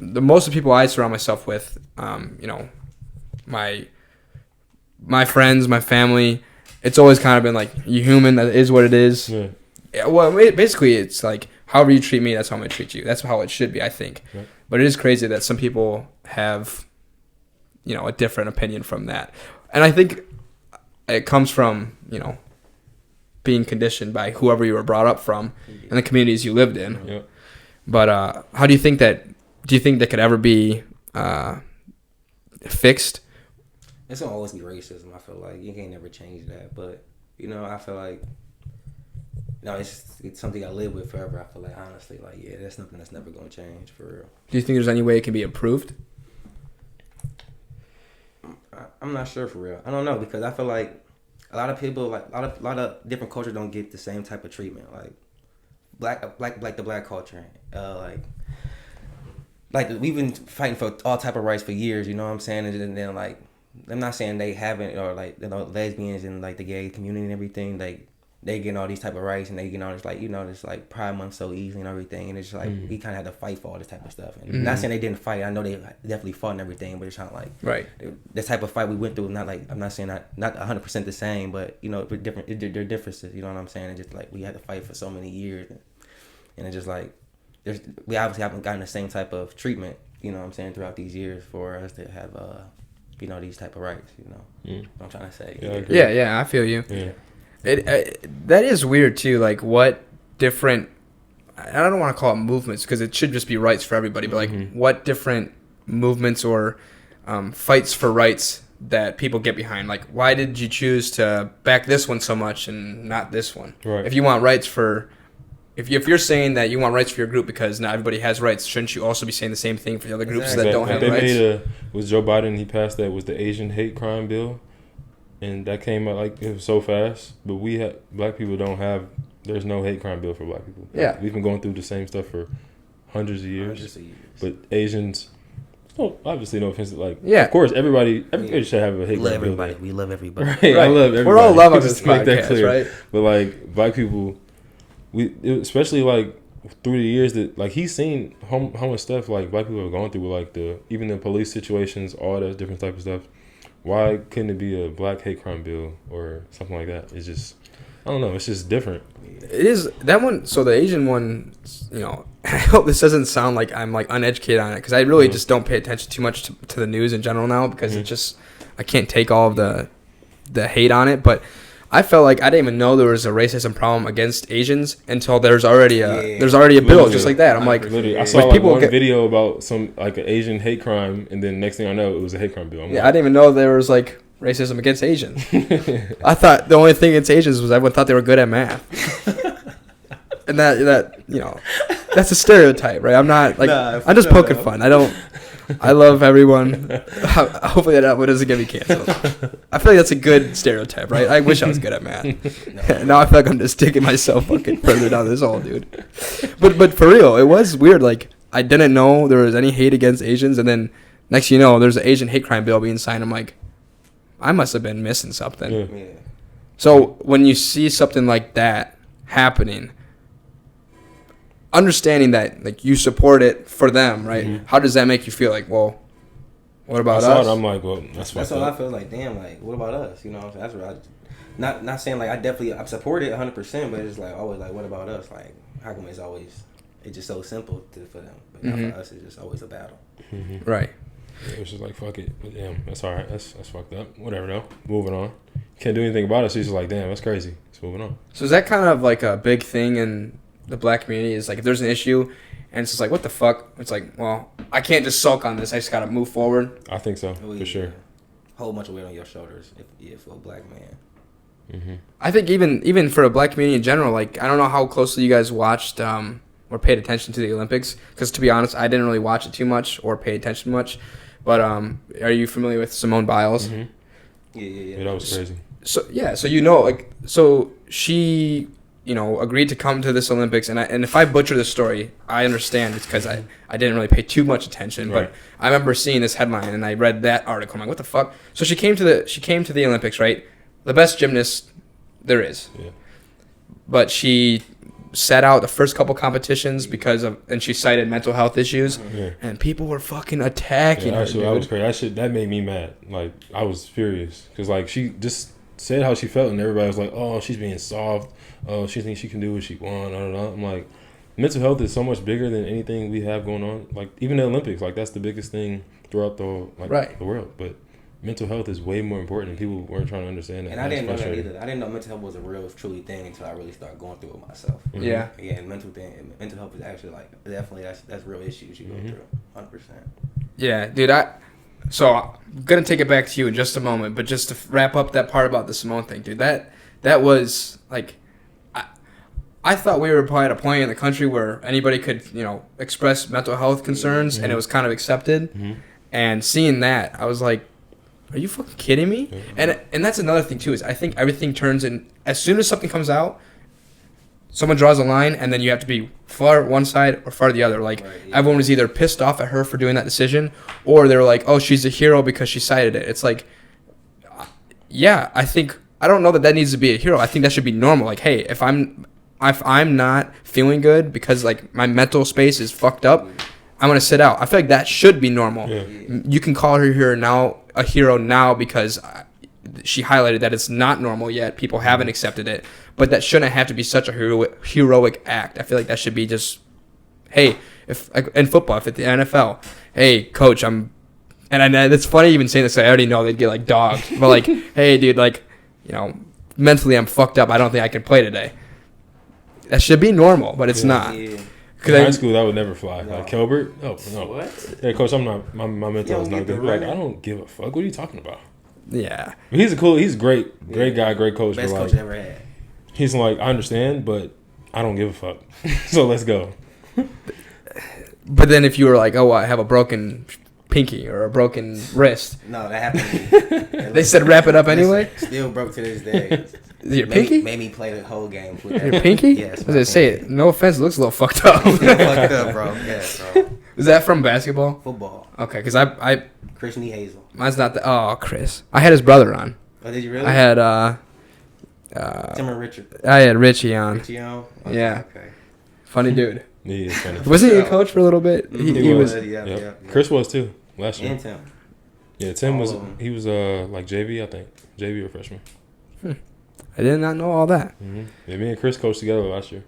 most of the people I surround myself with, my friends, my family, it's always kind of been like, you human, that is what it is. Yeah. Well, basically, it's like, however you treat me, that's how I'm going to treat you. That's how it should be, I think. Right. But it is crazy that some people have, a different opinion from that. And I think it comes from, being conditioned by whoever you were brought up from and the communities you lived in. Yeah. But how do you think that could ever be fixed? It's going to always be racism, I feel like. You can't never change that. But, I feel like, it's something I live with forever. I feel like, honestly, like, yeah, that's nothing that's never going to change, for real. Do you think there's any way it can be improved? I'm not sure, for real. I don't know, because I feel like a lot of people, like, a lot of different cultures don't get the same type of treatment. Like, the black culture, like, like we've been fighting for all type of rights for years, you know what I'm saying? And then like, I'm not saying they haven't, or like, you know, lesbians and like the gay community and everything, like they getting all these type of rights and they getting all this, like, you know, this like Pride Month so easy and everything, and it's just like we kind of had to fight for all this type of stuff. And not saying they didn't fight, I know they definitely fought and everything, but it's not like the type of fight we went through. Not like, I'm not saying not 100% the same, but you know, we're different. There are differences, you know what I'm saying? And just like we had to fight for so many years, and it's just like we obviously haven't gotten the same type of treatment, you know what I'm saying, throughout these years for us to have you know, these type of rights, you know. What I'm trying to say. Yeah, I feel you. Yeah. That is weird too. Like, what different? I don't want to call it movements because it should just be rights for everybody. But like, what different movements or fights for rights that people get behind? Like, why did you choose to back this one so much and not this one? Right. If you want rights for, if you're saying that you want rights for your group because not everybody has rights, shouldn't you also be saying the same thing for the other groups that don't have rights? Was Joe Biden? He passed that was the Asian hate crime bill. And that came out like it was so fast, but black people don't have. There's no hate crime bill for black people. Yeah, we've been going through the same stuff for hundreds of years. But Asians, obviously no offense. Like, of course, everybody should have a hate crime bill. We love everybody. Right? I love everybody. We're all love on this podcast, make that clear. Right? But like black people, especially like through the years that like he's seen how much stuff like black people have gone through with like even the police situations, all that different type of stuff. Why couldn't it be a black hate crime bill or something like that? It's just, I don't know. It's just different. It is that one. So the Asian one, you know, I hope this doesn't sound like I'm like uneducated on it because I really just don't pay attention too much to the news in general now because it just, I can't take all of the hate on it. But I felt like I didn't even know there was a racism problem against Asians until there's already a bill just like that. I'm like, literally, I saw like one video about some like an Asian hate crime, and then next thing I know, it was a hate crime bill. I didn't even know there was like racism against Asians. I thought the only thing against Asians was everyone thought they were good at math, and that you know, that's a stereotype, right? I'm not like I'm just poking fun. I love everyone. Hopefully that one doesn't get me canceled. I feel like that's a good stereotype, right? I wish I was good at math. Now I feel like I'm just taking myself fucking further down this hole, dude. But for real, it was weird. Like, I didn't know there was any hate against Asians, and then next you know, there's an Asian hate crime bill being signed. I'm like, I must have been missing something. Yeah. So when you see something like that happening, understanding that like you support it for them, right? How does that make you feel? Like, well, what about us? I'm like, well, that's what I feel like. Damn, like, what about us? You know what I'm saying? That's what not saying like I support it 100%, but it's like always like, what about us? Like, how come it's just so simple for them, but not for us? It's just always a battle. Right. Yeah, it was just like, fuck it. But damn, that's all right. That's fucked up. Whatever though. Moving on. Can't do anything about it. So he's just like, damn, that's crazy. It's moving on. So is that kind of like a big thing in the black community? Is like if there's an issue and it's just like, what the fuck? It's like, well, I can't just sulk on this. I just got to move forward. I think so, for sure. Whole bunch of weight on your shoulders if for a black man. I think even for a black community in general, like, I don't know how closely you guys watched or paid attention to the Olympics, because to be honest, I didn't really watch it too much or pay attention much. But are you familiar with Simone Biles? Yeah. That was crazy. So you know, like, so she, you know, agreed to come to this Olympics, and if I butcher the story, I understand it's because I didn't really pay too much attention, right. But I remember seeing this headline and I read that article. I'm like, what the fuck? So she came to the Olympics, right? The best gymnast there is. Yeah. But she sat out the first couple competitions and she cited mental health issues, and people were fucking attacking her. Actually, that was crazy. That made me mad. Like, I was furious because like she just said how she felt, and everybody was like, "Oh, she's being soft. Oh, she thinks she can do what she wants." I don't know. I'm like, mental health is so much bigger than anything we have going on. Like, even the Olympics, like that's the biggest thing throughout the world. But mental health is way more important, and people weren't trying to understand that. And I didn't know that either. I didn't know mental health was a real, truly thing until I really started going through it myself. Yeah. Yeah, and mental health is actually like definitely that's real issues you go through, 100%. Yeah, dude. So I'm gonna take it back to you in just a moment, but just to wrap up that part about the Simone thing, dude. That was like, I thought we were probably at a point in the country where anybody could, you know, express mental health concerns, and it was kind of accepted. And seeing that, I was like, are you fucking kidding me? And that's another thing too, is I think everything turns in as soon as something comes out, someone draws a line, and then you have to be far one side or far the other. Like, everyone was either pissed off at her for doing that decision, or they were like, oh, she's a hero because she cited it. It's like, yeah, I don't know that needs to be a hero. I think that should be normal. Like, hey, if I'm not feeling good because, like, my mental space is fucked up, I'm going to sit out. I feel like that should be normal. Yeah. You can call her a hero now because she highlighted that it's not normal yet. People haven't accepted it. But that shouldn't have to be such a heroic act. I feel like that should be just, hey, if in football, if it's the NFL, hey, coach, and it's funny even saying this. I already know they'd get like dogged. But like, hey, dude, like, mentally I'm fucked up. I don't think I can play today. That should be normal, but it's not. Yeah. In high school, that would never fly. No. Like Kelbert? Oh, no. What? Yeah, coach, I'm not. My mental is not good. Like, running. I don't give a fuck. What are you talking about? Yeah. But he's great guy, great coach. Best but coach like, ever had. he's like, I understand, but I don't give a fuck. So let's go. But then if you were like, oh, I have a broken pinky or a broken wrist, No, that happened to me. they said wrap it up anyway. Still broke to this day. Is it your pinky? Made me play the whole game. With that. Your pinky? Yes. I was gonna say it. No offense, it looks a little fucked up. Fucked up, bro. Yeah, bro. Is that from basketball? Football. Okay, because I Chris Nee Hazel. mine's not the. Oh, Chris. I had his brother on. Oh, did you really? I had Tim and Richard. I had Richie on. Richie on? Yeah. Okay. Funny dude. He is funny. Wasn't he a coach for a little bit? He was. Yeah. Yep. Chris was too last year. And Tim. Yeah, Tim All was. of 'em. He was like JV, I think. JV or freshman. I did not know all that. Mm-hmm. Yeah, me and Chris coached together last year.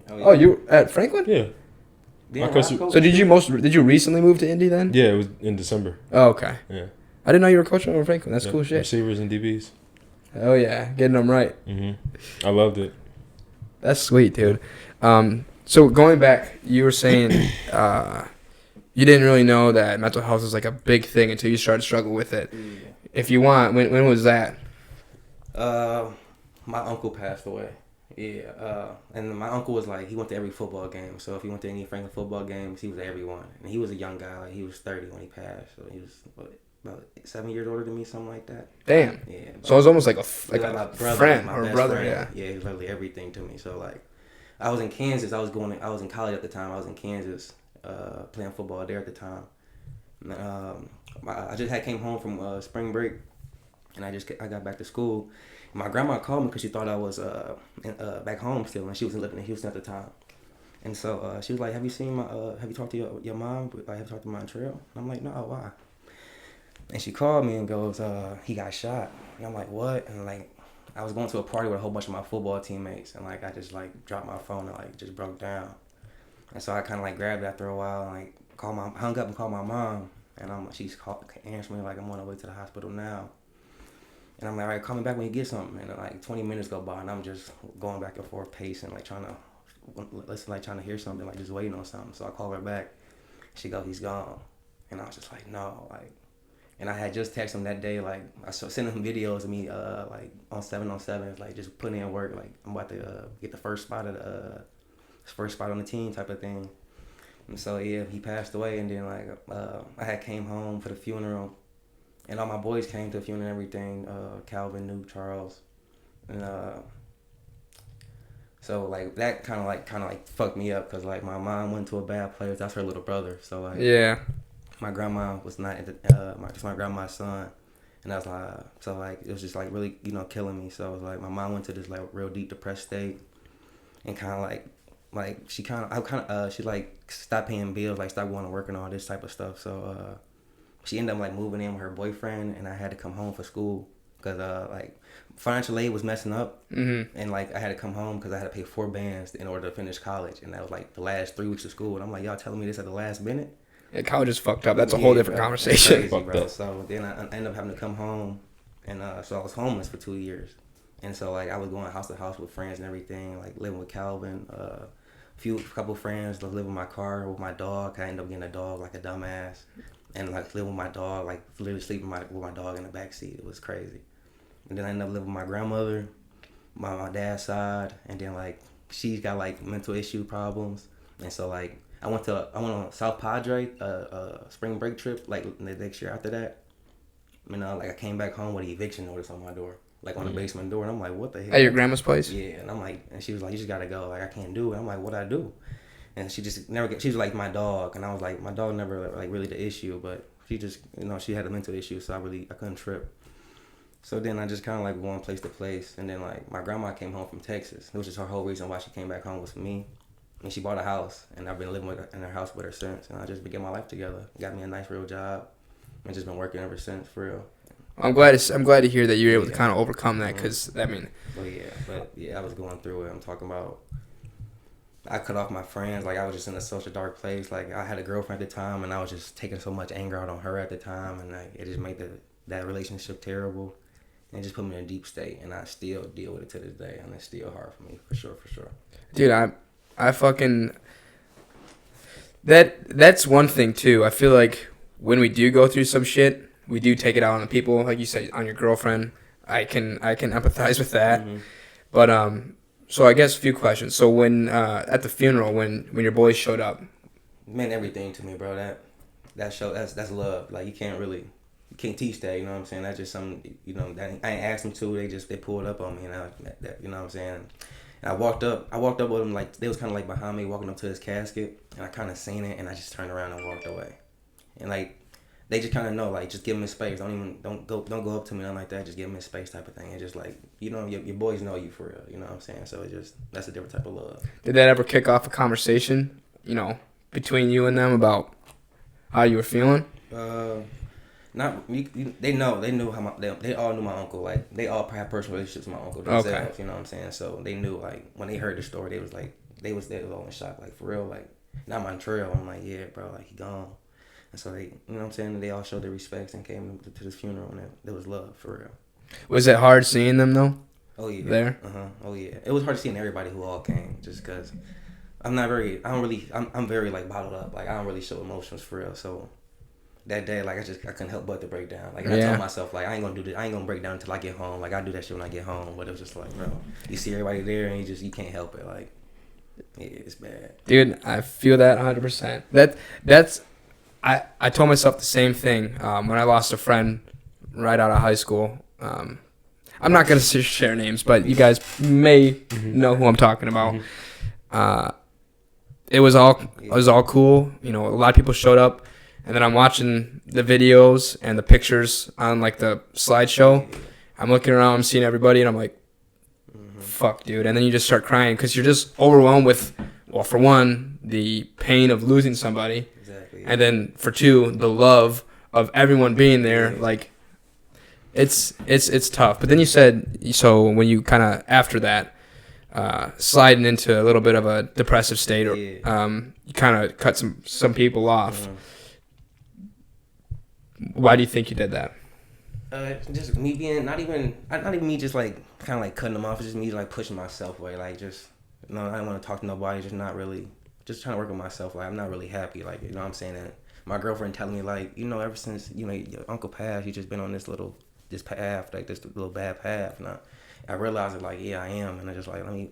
Oh, you at Franklin? Yeah. Damn, my coach- I coached So did you recently move to Indy then? Yeah, it was in December. Oh, okay. Yeah. I didn't know you were coaching over Franklin. That's Yeah. cool shit. Receivers and DBs. Oh yeah, getting them right. Mm-hmm. I loved it. That's sweet, dude. So going back, you were saying you didn't really know that mental health was like a big thing until you started to struggle with it. Yeah. If you want, when was that? My uncle passed away. Yeah. And my uncle was like, he went to every football game. So if he went to any Franklin football games, he was at every one. And he was a young guy. Like, he was 30 when he passed. So he was about 7 years older than me, something like that. Damn. Yeah. So it was almost like a my brother, friend my or a best brother. friend. Yeah. Yeah, he was literally everything to me. So like, I was in Kansas. I was in college at the time. I was in Kansas, playing football there at the time. And, I just came home from spring break, and I got back to school. My grandma called me because she thought I was back home still, and she was living in Houston at the time. And so she was like, "Have you talked to your mom? Like, have you talked to Montreal?" And I'm like, "No, why?" And she called me and goes, "He got shot." And I'm like, "What?" And like, I was going to a party with a whole bunch of my football teammates, and like, I just like dropped my phone and like just broke down. And so I kind of like grabbed it after a while, and like hung up and called my mom, and she's answering me like, "I'm on the way to the hospital now." And I'm like, "All right, call me back when you get something." And then like 20 minutes go by, and I'm just going back and forth, pacing, like trying to hear something, like just waiting on something. So I call her back. She goes, "He's gone." And I was just like, "No," like. And I had just texted him that day, like I sent him videos of me, like on 7-on-7, like just putting in work, like I'm about to get the first spot on the team type of thing. And so yeah, he passed away, and then like I had came home for the funeral. And all my boys came to the funeral and everything. Calvin knew Charles, and so like that kind of like fucked me up because like my mom went to a bad place. That's her little brother. So like Yeah. my grandma was not my grandma's son, and I was like so like it was just like really killing me. So it was like my mom went to this like real deep depressed state, and kind of like she like stopped paying bills, like stopped going to work and all this type of stuff. So she ended up like moving in with her boyfriend, and I had to come home for school because like financial aid was messing up, and like I had to come home because I had to pay 4 bands in order to finish college, and that was like the last 3 weeks of school. And I'm like, y'all telling me this at the last minute? Yeah, college is fucked up. That's a whole different conversation. Crazy, bro. So then I ended up having to come home, and so I was homeless for 2 years, and so like I was going house to house with friends and everything, like living with Calvin, couple friends, living in my car with my dog. I ended up getting a dog like a dumbass, and like living with my dog, like literally sleeping with my dog in the backseat. It was crazy. And then I ended up living with my grandmother, my dad's side, and then like she's got like mental issue problems, and so like I went on South Padre, spring break trip, like the next year after that. Like I came back home with an eviction notice on my door. like on the basement door, and I'm like, what the hell? At your grandma's place? Yeah, and I'm like, and she was like, you just gotta go. Like I can't do it. I'm like, what I do? And she just never get. She was like my dog, and I was like, my dog never like really the issue, but she just she had a mental issue, so I couldn't trip. So then I just kind of like going place to place, and then like my grandma came home from Texas. It was just her whole reason why she came back home was for me. And she bought a house, and I've been living in her house with her since. And I just been getting my life together. Got me a nice real job, and just been working ever since for real. I'm glad to hear that you're able to kind of overcome that, because I mean. But I was going through it. I'm talking about. I cut off my friends. Like I was just in a such a dark place. Like I had a girlfriend at the time, and I was just taking so much anger out on her at the time, and like it just made that relationship terrible. And it just put me in a deep state, and I still deal with it to this day, and it's still hard for me, for sure. Dude, I fucking... That's one thing, too. I feel like when we do go through some shit, we do take it out on the people, like you said, on your girlfriend. I can empathize with that. Mm-hmm. But, so I guess a few questions. So when, at the funeral, when your boys showed up... It meant everything to me, bro. That's love. Like, you can't teach that, you know what I'm saying? That's just something, that I ain't asked them to. They pulled up on me, and you know what I'm saying? And I walked up with them, like, they was kind of like behind me, walking up to his casket, and I kind of seen it, and I just turned around and walked away. And like, they just kind of know, like, just give him his space. Don't go up to me, nothing like that. Just give him his space type of thing. And just like, your boys know you for real, you know what I'm saying? So that's a different type of love. Did that ever kick off a conversation, between you and them about how you were feeling? They knew how they all knew my uncle. Like they all had personal relationships with my uncle themselves. Okay. You know what I'm saying? So they knew, like, when they heard the story, they was all in shock, like, for real, like, not Montreal. I'm like, yeah, bro, like, he gone. And so they, you know what I'm saying? They all showed their respects and came to this funeral, and there was love, for real. Was it hard seeing them though? Oh yeah. There. Oh yeah. It was hard seeing everybody who all came, just because I'm very like bottled up. Like I don't really show emotions for real. So that day, like, I couldn't help but to break down. Like, I told myself, like, I ain't gonna do this. I ain't gonna break down until I get home. Like, I do that shit when I get home. But it was just like, bro, you see everybody there, and you can't help it. Like, yeah, it's bad. Dude, I feel that 100%. I told myself the same thing when I lost a friend right out of high school. I'm not gonna share names, but you guys may know who I'm talking about. It was all cool. A lot of people showed up. And then I'm watching the videos and the pictures on, like, the slideshow. I'm looking around, I'm seeing everybody, and I'm like, fuck, dude. And then you just start crying because you're just overwhelmed with, well, for one, the pain of losing somebody. Exactly. And then, for two, the love of everyone being there. Yeah. Like, it's tough. But then you said, so when you kind of, after that, sliding into a little bit of a depressive state, or you kind of cut some people off. Why do you think you did that? Just me being not even me, just like kind of like cutting them off. It's just me like pushing myself away. Like, just I don't want to talk to nobody. Just not really, just trying to work on myself. Like, I'm not really happy. Like, you know what I'm saying? And my girlfriend telling me, like, ever since your uncle passed, you just been on this path, like this little bad path. And I realized it, like, yeah, I am. And I just like let me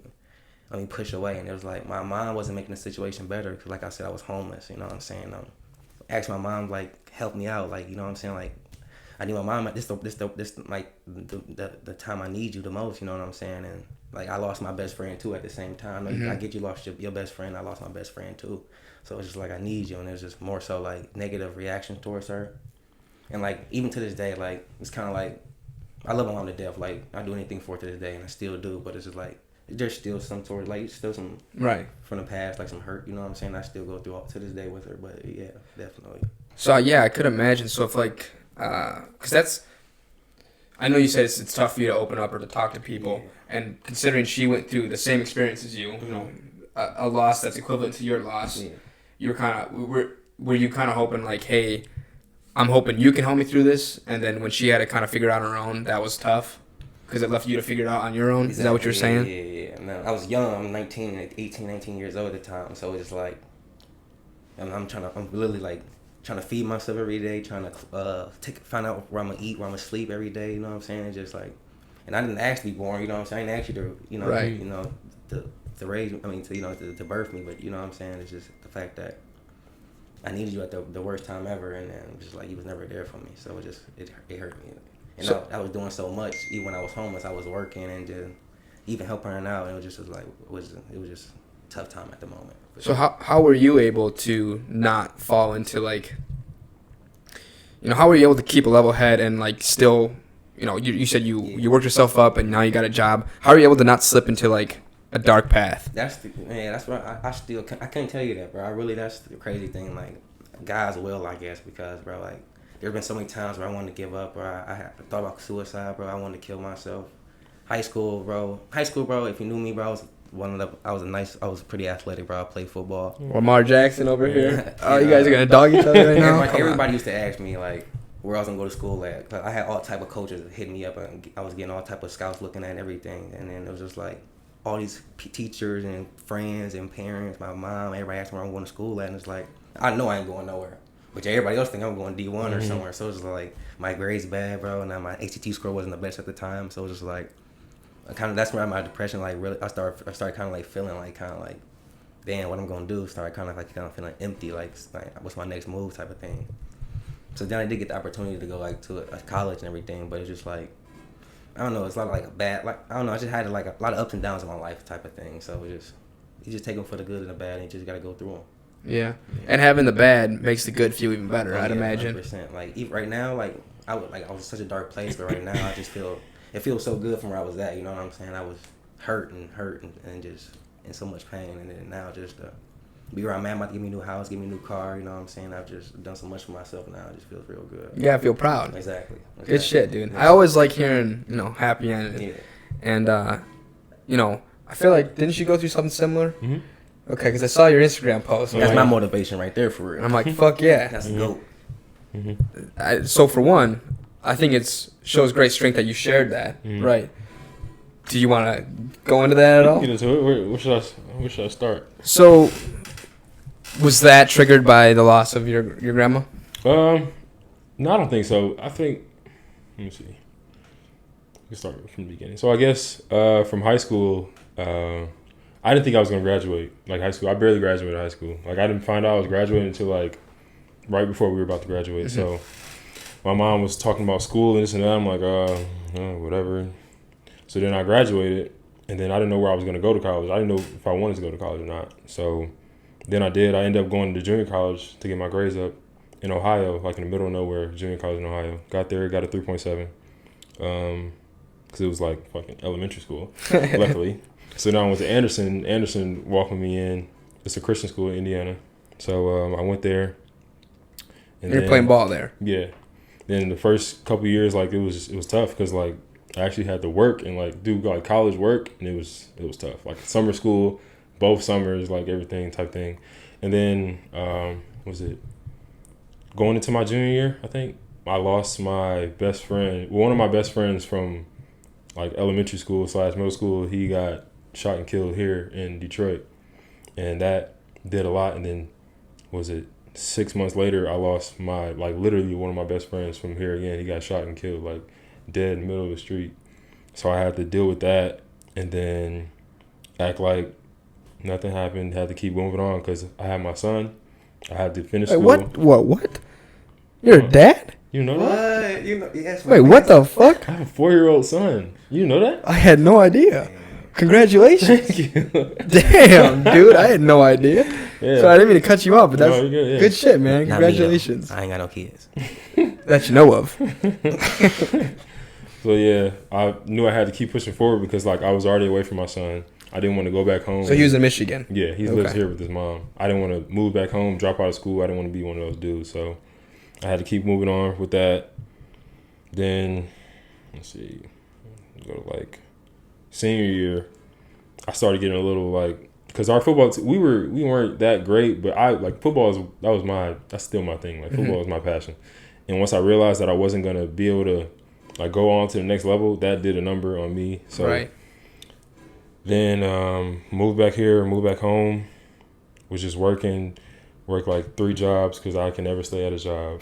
push away. And it was like my mom wasn't making the situation better because, like I said, I was homeless. You know what I'm saying? Asked my mom, like, help me out, like, you know what I'm saying, like, I need my mom, this like the time I need you the most, you know what I'm saying? And like, I lost my best friend too at the same time. Like, I get you lost your best friend, I lost my best friend too. So it's just like, I need you. And it was just more so like negative reactions towards her. And like, even to this day, like, it's kind of like, I love my mom to death. Like, I do anything for her to this day, and I still do. But it's just like, there's still some sort of, like, still some from the past, like some hurt, you know what I'm saying? I still go through all to this day with her. But yeah, definitely. So yeah, I could imagine. So if, like, because I know you said it's tough for you to open up or to talk to people, and considering she went through the same experience as you, a loss that's equivalent to your loss, you were you kind of hoping, like, hey, I'm hoping you can help me through this, and then when she had to kind of figure it out on her own, that was tough because it left you to figure it out on your own. Exactly. Is that what you're saying? Yeah. Man, I was young. I'm 18, 19 years old at the time, so it's just like, I'm literally like trying to feed myself every day, trying to find out where I'm gonna eat, where I'm gonna sleep every day. You know what I'm saying? It's just like, and I didn't ask to be born. You know what I'm saying? I didn't ask you to raise. I mean, to birth me. But you know what I'm saying? It's just the fact that I needed you at the worst time ever, and then just like you was never there for me. So it hurt me. And So- I was doing so much. Even when I was homeless, I was working and just even helping her out. And it was just a tough time at the moment. So how were you able to not fall into like, how were you able to keep a level head and like still, you said you worked yourself up and now you got a job. How are you able to not slip into like a dark path? That's what I can't tell you that, bro. That's the crazy thing. Like, God's will, I guess, because, bro, like, there's been so many times where I wanted to give up, bro. I thought about suicide, bro. I wanted to kill myself. High school, bro. If you knew me, bro, I was pretty athletic, bro. I played football. Lamar Jackson over here. Oh, you guys are gonna dog each other right now? Everybody used to ask me, like, where I was gonna go to school at. 'Cause I had all type of coaches hitting me up, and I was getting all type of scouts looking at everything. And then it was just like all these teachers and friends and parents, my mom, everybody asked me where I'm going to school at, and it's like, I know I ain't going nowhere. But everybody else think I'm going D1 or somewhere. So it's just like, my grades bad, bro. And my ACT score wasn't the best at the time. So it was just like, that's where my depression, like, really, I started kind of like feeling like, damn, what I'm going to do. Started kind of feeling empty, like, what's my next move type of thing. So then I did get the opportunity to go, like, to a college and everything. But it's just like, I don't know, it's not like a bad, like, I don't know, I just had like a lot of ups and downs in my life type of thing. So you just take them for the good and the bad, and you just got to go through them. Yeah, and having the bad makes the good feel even better. I'd imagine. 100%. Like, even right now, like I was in such a dark place, but right now I just it feels so good from where I was at. You know what I'm saying? I was hurt and just in so much pain, and then now just be where I'm at. I'm about to give me a new house, give me a new car. You know what I'm saying? I've just done so much for myself now. It just feels real good. You gotta feel proud. Exactly. Good shit, dude. I always like hearing happy ending. Yeah. And I feel like, didn't you go through something similar? Mm-hmm. Okay, because I saw your Instagram post. That's my motivation right there, for real. And I'm like, fuck yeah. That's the GOAT. Mm-hmm. So for one, I think shows great strength that you shared that, right? Do you want to go into that at all? Get into it. Where should I start? So, was that triggered by the loss of your grandma? No, I don't think so. I think, let me see. Let's start from the beginning. So I guess from high school, I didn't think I was going to graduate. Like, high school, I barely graduated high school. Like, I didn't find out I was graduating until like right before we were about to graduate. Mm-hmm. So my mom was talking about school and this and that. I'm like, whatever. So then I graduated, and then I didn't know where I was going to go to college. I didn't know if I wanted to go to college or not. So then I did. I ended up going to junior college to get my grades up in Ohio, like in the middle of nowhere, junior college in Ohio. Got there, got a 3.7, because it was like fucking elementary school, luckily. So now I went to Anderson. Anderson welcomed me in. It's a Christian school in Indiana. So I went there. And you're playing ball there. Yeah. Then the first couple of years, like, it was tough because, like, I actually had to work and, like, do, like, college work, and it was tough. Like, summer school, both summers, like, everything type thing. And then, going into my junior year, I think, I lost my best friend. One of my best friends from, like, elementary school / middle school, he got shot and killed here in Detroit. And that did a lot. And then, 6 months later, I lost my, like, literally one of my best friends from here again. He got shot and killed, like, dead in the middle of the street. So I had to deal with that and then act like nothing happened. Had to keep moving on because I had my son. I had to finish school. What? You're a dad? You know that? What? You know, yes. Wait, what the fuck? I have a 4-year-old son. You know that? I had no idea. Congratulations. Thank you. Damn, dude, I had no idea. Yeah. So I didn't mean to cut you off, but that's good shit, man. Not me, Congratulations. I ain't got no kids. That you know of. So, yeah, I knew I had to keep pushing forward because, like, I was already away from my son. I didn't want to go back home. So he was in Michigan? Yeah, he lives here with his mom. I didn't want to move back home, drop out of school. I didn't want to be one of those dudes. So I had to keep moving on with that. Then, let's see, go to, like, senior year, I started getting a little, like, because our football, we weren't that great, but football that's still my thing. Like, football is my passion. And once I realized that I wasn't going to be able to, like, go on to the next level, that did a number on me. So then moved back here, moved back home, was just worked like 3 jobs because I can never stay at a job.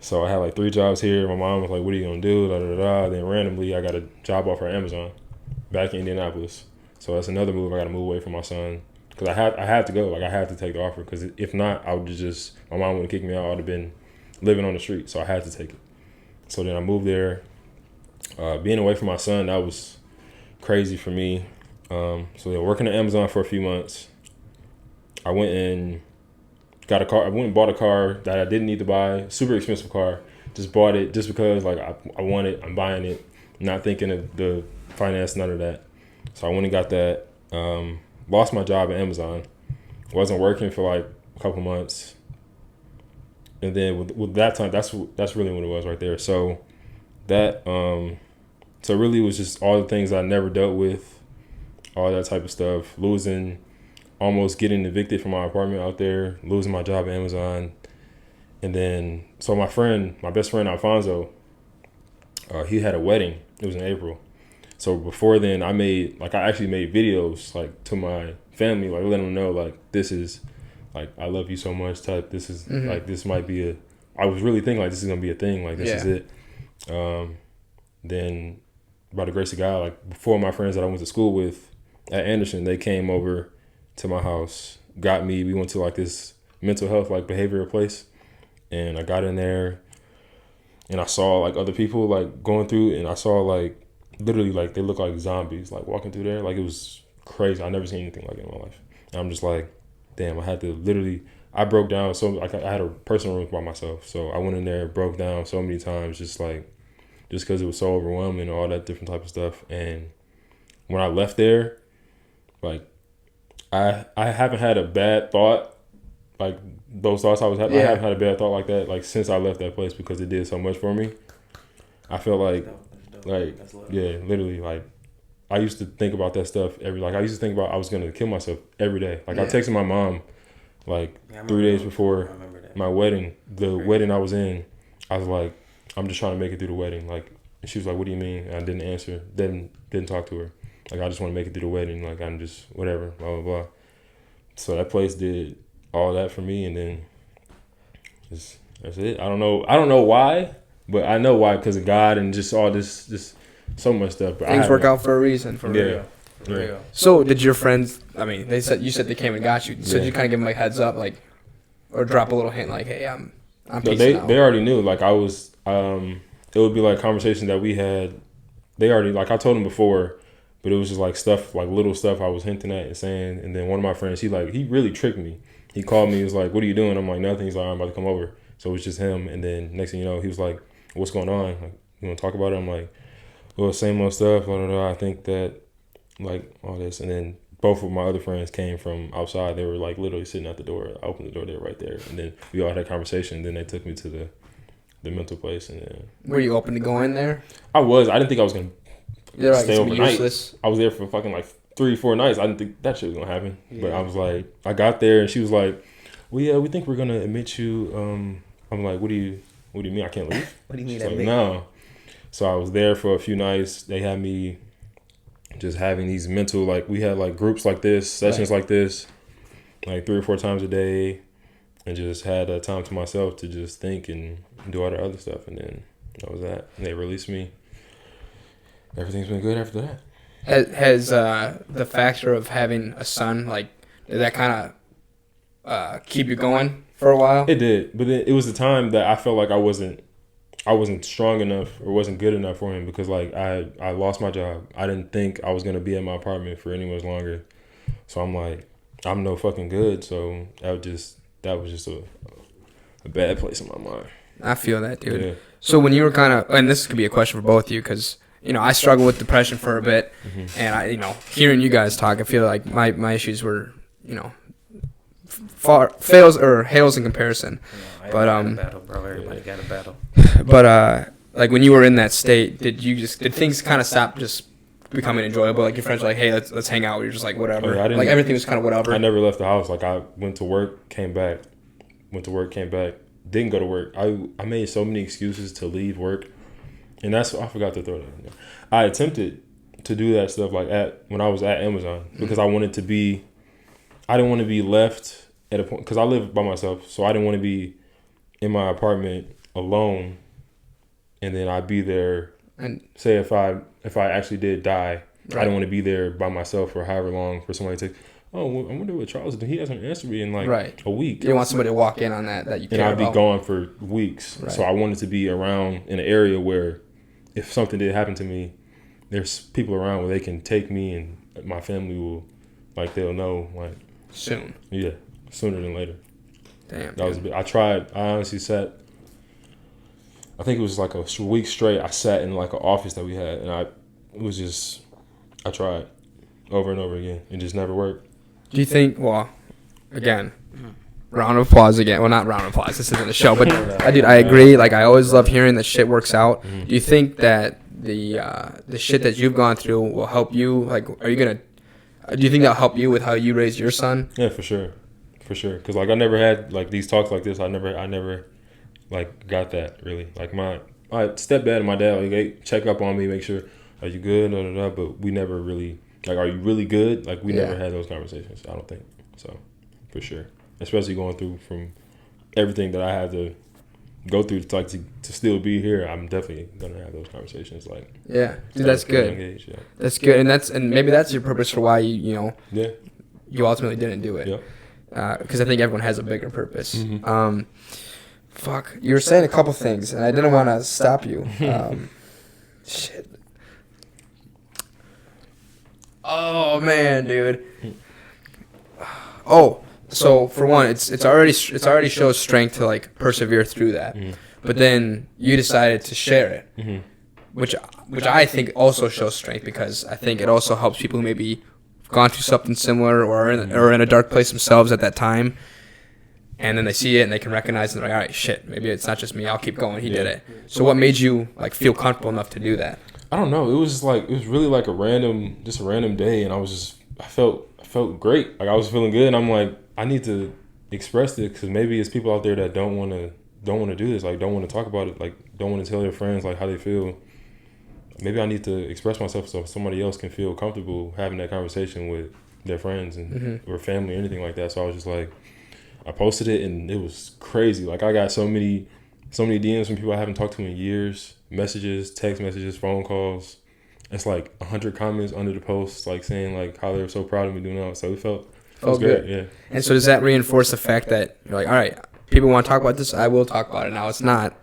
So I had like 3 jobs here. My mom was like, what are you going to do? Da, da, da. Then randomly I got a job offer at Amazon back in Indianapolis. So that's another move. I got to move away from my son because I had to go. Like, I had to take the offer because if not, I would just, my mom would have kicked me out. I would have been living on the street. So I had to take it. So then I moved there, Being away from my son, that was crazy for me. So yeah, working at Amazon for a few months. I went and got a car. I went and bought a car that I didn't need to buy. Super expensive car. Just bought it just because like I want it. I'm buying it. Not thinking of the finance, none of that. So I went and got that. Lost my job at Amazon. Wasn't working for like a couple months. And then with that time, that's really what it was right there. So that so really it was just all the things I never dealt with, all that type of stuff. Almost getting evicted from my apartment out there, losing my job at Amazon. And then so my best friend Alfonso, he had a wedding. It was in April. So before then I actually made videos like to my family, like letting them know like this is like I love you so much type. This is like this might be I was really thinking like this is gonna be a thing, like this is it. Then by the grace of God, like 4 of my friends that I went to school with at Anderson, they came over to my house, we went to like this mental health like behavioral place, and I got in there and I saw like other people like going through, and I saw like literally like they look like zombies like walking through there. Like it was crazy. I never seen anything like it in my life. And I'm just like, damn, I broke down so like I had a personal room by myself. So I went in there, broke down so many times just because it was so overwhelming and all that different type of stuff. And when I left there, like I haven't had a bad thought like those thoughts I was having. I haven't had a bad thought like that like since I left that place, because it did so much for me. I feel like literally like I used to think about that stuff I used to think about I was gonna kill myself every day. Like I texted my mom like 3 days before my wedding, wedding I was in. I was like, I'm just trying to make it through the wedding. Like, and she was like, what do you mean? And I didn't answer. Didn't talk to her. Like, I just want to make it through the wedding. Like, I'm just whatever, blah blah blah. So that place did all that for me, and then that's it. I don't know why, but I know why, because of God and just all this so much stuff. But things work out for a reason. For real. So did your friends? I mean, you said they came and got you. So did you kind of give them like heads up, like, or drop a little hint, like, hey, I'm peacing out? They already knew. Like I was, it would be like conversation that we had. They already, like I told them before, but it was just like stuff, like little stuff I was hinting at and saying. And then one of my friends, he really tricked me. He called me. He was like, "What are you doing?" I'm like, "Nothing." He's like, "I'm about to come over." So it was just him. And then next thing you know, he was like, "What's going on? Like, you want to talk about it?" I'm like, "Well, same old stuff. Blah, blah, blah. I think that like all this." And then both of my other friends came from outside. They were like literally sitting at the door. I opened the door, they were right there. And then we all had a conversation. And then they took me to the mental place. And then were you open to go in there? I didn't think I was gonna stay overnight. Useless. I was there for fucking like 3-4 nights. I didn't think that shit was gonna happen. Yeah. But I was like, I got there and she was like, "Well, yeah, we think we're gonna admit you." I'm like, what do you mean I can't leave? What do you mean that? Like, no. So I was there for a few nights. They had me just having these mental, like we had like groups like this, sessions like this, like 3 or 4 times a day, and just had that time to myself to just think and do all the other stuff. And then that was that. And they released me. Everything's been good after that. Has the factor of having a son, like, did that kind of keep you going for a while? It did, but it was a time that I felt like I wasn't strong enough or wasn't good enough for him, because like I lost my job. I didn't think I was gonna be at my apartment for any much longer. So I'm like, I'm no fucking good. So that was just a bad place in my mind. I feel that, dude. Yeah. So when you were kind of, and this could be a question for both of you, because I struggled with depression for a bit, and I hearing you guys talk, I feel like my issues were hails in comparison. But got a battle, bro. Everybody got a battle. But like when you were in that state, did things kind of stop just becoming enjoyable? Like your friends were like, "Hey, let's hang out." You're just like, whatever. Like everything was kind of whatever. I never left the house. Like I went to work, came back. Went to work, came back. Didn't go to work. I made so many excuses to leave work, and I forgot to throw that in there. I attempted to do that stuff like when I was at Amazon, because I didn't want to be left at a point, because I live by myself, so I didn't want to be in my apartment alone, and then I'd be there. And say if I actually did die, right. I didn't want to be there by myself for however long for somebody to. Oh, I wonder what Charles did. He hasn't answered me in like a week. You want somebody to walk in on that you care about. And I'd be gone for weeks. Right. So I wanted to be around in an area where if something did happen to me, there's people around where they can take me and my family will, like, they'll know, like, soon. Yeah, sooner than later. Damn. That was a bit. I tried. I honestly sat. I think it was like a week straight. I sat in like an office that we had, and I tried over and over again. It just never worked. Do you think? Well, again, round of applause again. Well, not round of applause. This isn't a show, but I agree. Like, I always love hearing that shit works out. Mm-hmm. Do you think that the shit that you've gone through will help you? Like, are you gonna? Do you think that'll help you with how you raise your son? Yeah, for sure. Because like I never had like these talks like this. I never like got that really. Like my stepdad and my dad, like, they check up on me, make sure, are you good? But we never really like, are you really good? Like, we never had those conversations. I don't think so, for sure. Especially going through from everything that I had to go through to still be here. I'm definitely gonna have those conversations. Like, yeah, dude, that's good. Age, yeah. That's good, and maybe that's your purpose for why you ultimately didn't do it. Yeah. Because I think everyone has a bigger purpose. Mm-hmm. Fuck, you were saying a couple things, and I didn't want to stop you. Shit. Oh man, dude. Oh, so for one, it's already shows strength to like persevere through that. Mm-hmm. But then you decided to share it, Mm-hmm. which I think also shows strength, because I think it also helps people who maybe gone through something similar or in a dark place themselves at that time, and then they see it and they can recognize it, and they're like, all right, shit, maybe it's not just me, I'll keep going, he did it. So what made you like feel comfortable enough to do that? I don't know. It was really like a random day, and I felt great. Like, I was feeling good, and I'm like, I need to express this, because maybe it's people out there that don't want to do this, like, don't want to talk about it, like, don't want to tell their friends like how they feel. Maybe I need to express myself so somebody else can feel comfortable having that conversation with their friends and or family or anything like that. So I was just like, I posted it, and it was crazy. Like, I got so many DMs from people I haven't talked to in years, messages, text messages, phone calls. It's like 100 comments under the post, like, saying like how they were so proud of me doing that. So it was good. great. Yeah. And so does that reinforce the fact that you're like, all right, people want to talk about this, I will talk about it now. It's not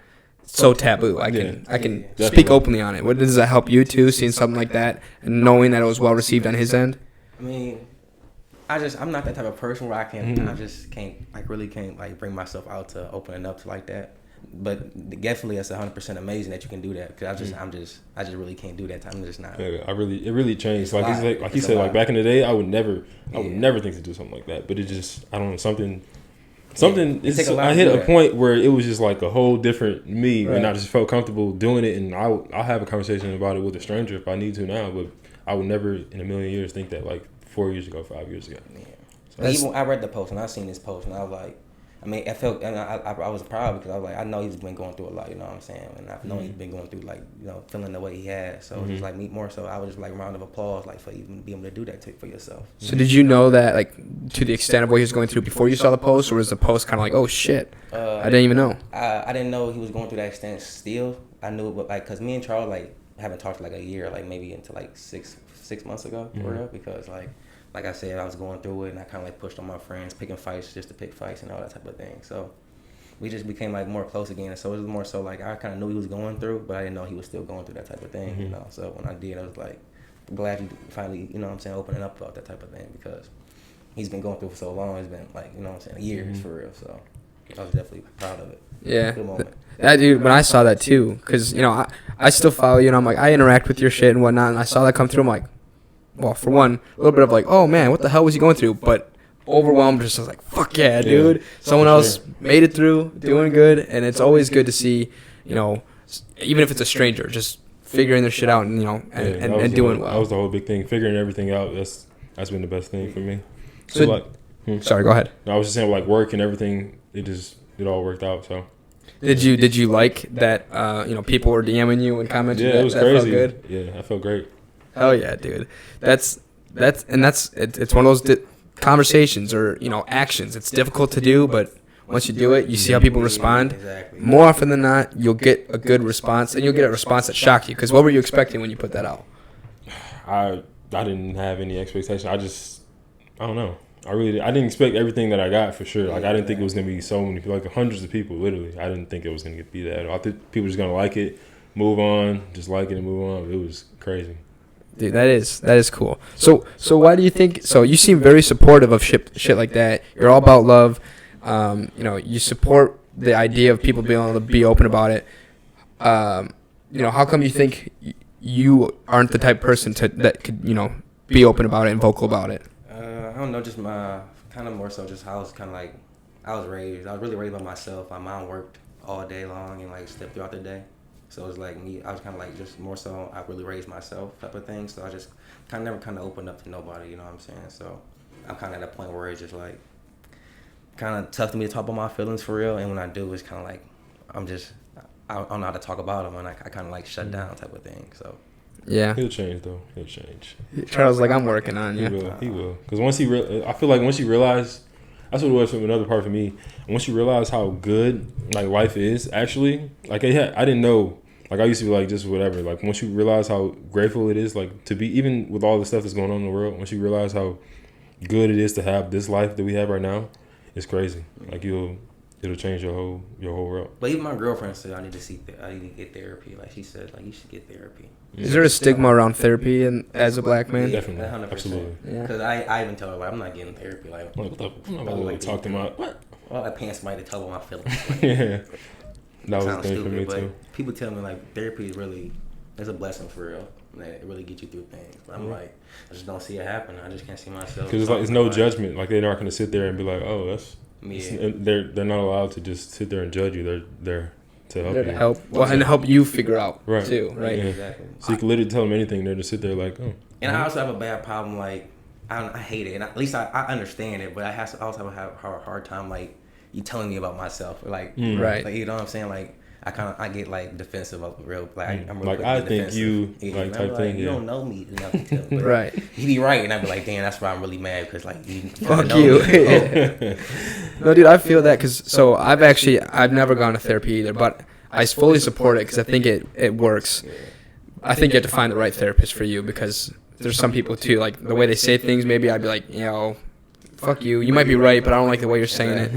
so taboo. I can Definitely. speak openly on it. What does that help you too, seeing something like that and knowing that it was well received on his end? I mean, I'm not that type of person where I just really can't like bring myself out to opening up to like that. But definitely, it's 100% amazing that you can do that. Cause I just really can't do that. I'm just not. Yeah, it really changed. It's Like he said, like, back in the day, I would never think to do something like that. But it just, I don't know, something. I hit a point where it was just like a whole different me, and I just felt comfortable doing it. And I'll have a conversation about it with a stranger if I need to now. But I would never in a million years think that like 4 years ago, 5 years ago. Yeah. So even I read the post and I seen this post and I was like, I mean, I felt, and I was proud because I was like, I know he's been going through a lot, you know what I'm saying? And I know he's been going through, like, you know, feeling the way he has. So it's like me more so, I was just like, round of applause, like, for even being able to do that for yourself. So did you know that, like, to the extent of what he was going through before you saw the post, or was the post kind of like, oh, shit, I didn't even know? I didn't know he was going through that extent still. I knew it, but, like, because me and Charles, like, haven't talked for, like, a year, like, maybe into, like, six months ago, for real, because, like I said, I was going through it, and I kind of, like, pushed on my friends, picking fights just to pick fights and all that type of thing, so we just became like more close again. So it was more so like I kind of knew he was going through, but I didn't know he was still going through that type of thing, you know. So when I did, I was like, glad you finally, you know what I'm saying, opening up about that type of thing, because he's been going through for so long. It's been like, you know what I'm saying, years for real. So I was definitely proud of it. Yeah. Good moment. That dude, when I saw that too, because, you know, I still follow you, and I'm like, I interact with your shit and whatnot, and I saw that come through. I'm like, well, for one, a little bit of like, oh man, what the hell was he going through? But overwhelmed, just like, fuck yeah, dude. Someone else made it through, doing good, and it's always good to see, you know, even if it's a stranger, just figuring their shit out and, you know, and doing well. That was the whole big thing, figuring everything out. That's been the best thing for me. So like, sorry, go ahead. I was just saying, like, work and everything, it all worked out. So did you like that? You know, people were DMing you and commenting. Yeah, it was crazy. Felt good. Yeah, I felt great. Hell yeah, dude. It's one of those conversations or, you know, actions. It's difficult to do, but once you do it, you see how people respond. Exactly. More often than not, you'll get a good response, and you'll get a response that shocks you. Because what were you expecting when you put that out? I didn't have any expectation. I don't know. I didn't expect everything that I got, for sure. Like, I didn't think it was gonna be so many people, like hundreds of people, literally. I didn't think it was gonna be that. I think people were just gonna like it move on, just like it and move on. It was crazy. Dude, that is cool. So why do you think? So you seem very supportive of shit like that. You're all about love. You support the idea of people being able to be open about it. How come you think you aren't the type of person that could be open about it and vocal about it? I don't know, just my kind of more so just how I was kind of like I was really raised by myself. My mom worked all day long and like slept throughout the day. So it was like me, I was kind of like just more so I really raised myself type of thing. So I just never opened up to nobody, you know what I'm saying? So I'm kind of at a point where it's just like kind of tough to me to talk about my feelings for real. And when I do, it's kind of like I don't know how to talk about them, and I kind of like shut down type of thing. So yeah, he'll change though. He'll change. Charles, like I'm working on you. He will. Because once I feel like once you realize, that's what it was from another part for me. Once you realize how good like life is, actually, like I didn't know. Like I used to be like just whatever. Like once you realize how grateful it is, like to be even with all the stuff that's going on in the world. Once you realize how good it is to have this life that we have right now, it's crazy. Like it'll change your whole world. But even my girlfriend said I need to get therapy. Like she said, like you should get therapy. Is there a stigma around therapy and as a black man? Definitely, 100%. Absolutely. Because I even tell her like I'm not getting therapy. Like I'm not about to talk to my what? Well, I pants somebody to tell my feelings. Like, Yeah, that was a thing stupid, for me but too. people tell me like therapy is really it's a blessing for real. Like, it really gets you through things. But I'm like I just don't see it happen. I just can't see myself. Because it's like it's no judgment. Like they're not going to sit there and be like, oh, that's. Yeah. They're not allowed to just sit there and judge you. They're there to help you. And help you figure out right. too, right? Yeah. Exactly. So you can literally tell them anything. They're just sit there like, oh. And I also have a bad problem. Like I hate it, and at least I understand it, but I also have a hard time like you telling me about myself, like right. Like, you know what I'm saying? Like I get like defensive of real. Like I'm really like I think you like type thing. You don't know me enough to tell. But right. He be right, and I be like, damn, that's why I'm really mad because like you fuck you. No, dude, I feel that because I've never gone to therapy either, but I fully support it because I think it works. I think you have to find the right therapist for you because there's some people too, like the way they say things. Maybe I'd be like, fuck you. You might be right, but I don't like the way you're saying it.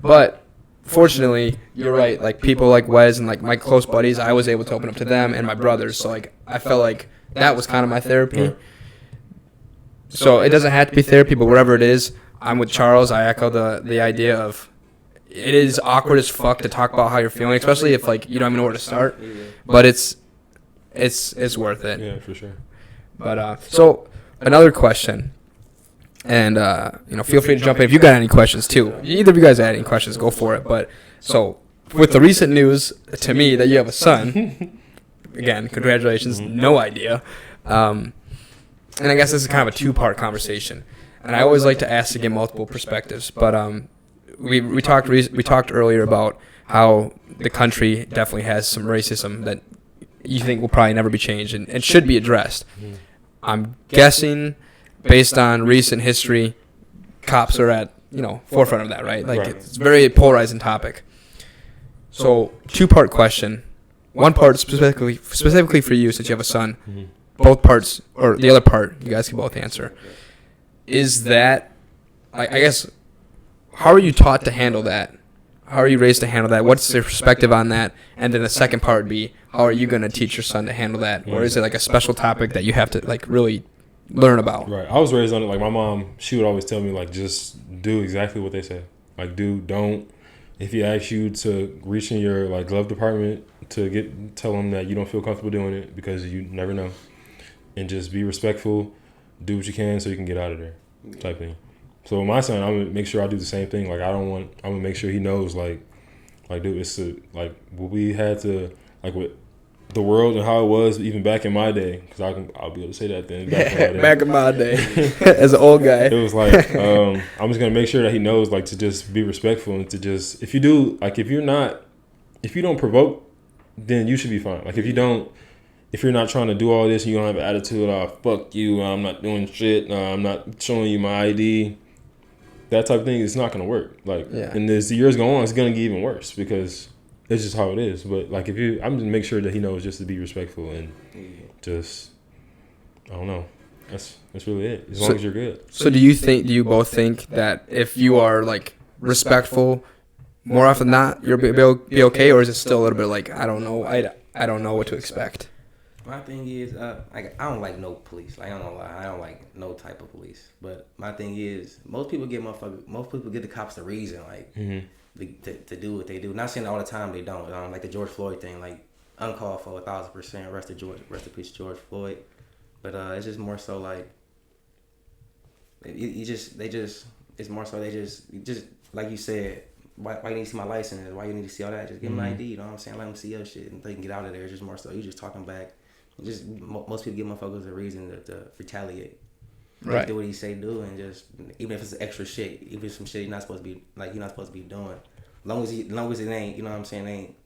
But fortunately, you're right. Like people like Wes and like my close buddies, I was able to open up to them and my brothers. So like I felt like that was kind of my therapy. So it doesn't have to be therapy, but whatever it is, I'm with Charles. I echo the idea of it is awkward as fuck to talk about how you're feeling, especially if like you don't even know where to start. But it's worth it. Yeah, for sure. But so another question. And, feel free to jump in if you got any questions, too. Either of you guys had any questions, go for it. But, so, with the recent news, to me, that you have a son, again, congratulations, no idea. And I guess this is kind of a two-part conversation. And I always like to ask to get multiple perspectives. But we talked earlier about how the country definitely has some racism that you think will probably never be changed and should be addressed. I'm guessing, based on recent history, cops are at forefront of that, right? Like it's a very polarizing topic. So two-part question. One part specifically for you, since you have a son. Both parts, or the other part, you guys can both answer. Is that, I guess, how are you taught to handle that? How are you raised to handle that? What's your perspective on that? And then the second part would be, how are you going to teach your son to handle that? Or is it like a special topic that you have to like really learn about? Right. I was raised on it. Like my mom, she would always tell me like, just do exactly what they say. Like don't. If he asks you to reach in your like glove department to tell him that you don't feel comfortable doing it because you never know, and just be respectful, do what you can so you can get out of there, type thing. So with my son, I'm gonna make sure I do the same thing. Like I'm gonna make sure he knows like dude, it's like what we had to like with the world and how it was even back in my day, because I'll be able to say that then. Back in my day, as an old guy, it was like I'm just gonna make sure that he knows like to just be respectful and to just if you don't provoke, then you should be fine. Like if you're not trying to do all this and you don't have an attitude of fuck you, I'm not doing shit, I'm not showing you my ID, that type of thing, it's not gonna work. Like and as the years go on, it's gonna get even worse because it's just how it is. But like I'm just make sure that he knows just to be respectful and just I don't know. That's really it. As long as you're good. So do you both think that if you are like respectful, more often than not, you'll be okay, or is it still a little bit like I don't know? I I don't know what to expect. My thing is, I don't like no police. Like, I don't know lie, I don't like no type of police. But my thing is, most people give the cops the reason, like, to do what they do. Not saying all the time they don't. Like the George Floyd thing, like uncalled for 1,000%. Rest in peace, George Floyd. But it's just more so like, it's more so they just like you said. Why you need to see my license? Why you need to see all that? Just give them an ID. You know what I'm saying? Let them see your shit and they can get out of there. It's just more so you just talking back. Just most people give motherfuckers a reason to retaliate. Right. Do what he say do, and just even if it's extra shit, even if it's some shit you're not supposed to be doing. As long as it ain't, you know what I'm saying, ain't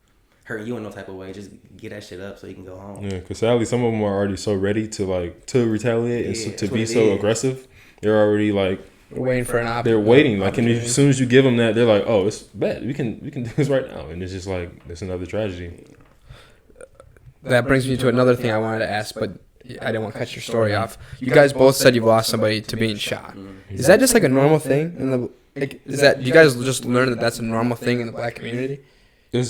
hurting you in no type of way. Just get that shit up so you can go home. Yeah, because sadly, some of them are already so ready to retaliate and to be so aggressive. They're already like waiting for an option. They're waiting, like, and as soon as you give them that, they're like, "Oh, it's bad. We can do this right now," and it's just like it's another tragedy. That brings me to another thing I wanted to ask, but I didn't want to cut your story off. You guys both said you've lost somebody to being shot. Is that just like a normal thing in the? Like, do you guys just learn that that's a normal thing in the black community? I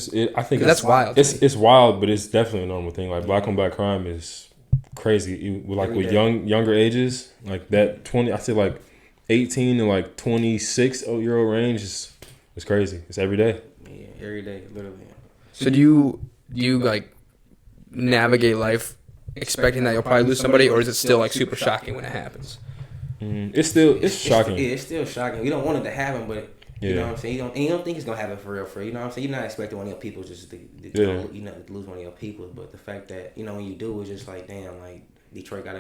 think that's wild. It's wild, but it's definitely a normal thing. Like black on black crime is crazy. Like with younger ages, like that 20. I say like 18 to like 26-year-old range is crazy. It's every day. Yeah, every day, literally. So do you like navigate life expecting that you'll probably lose somebody, or is it still like super shocking when it happens? It's shocking. It's still shocking. We don't want it to happen, but you know what I'm saying. You don't think it's gonna happen for real. You know what I'm saying. You're not expecting one of your people just to lose one of your people, but the fact that when you do, it's just like damn, like Detroit got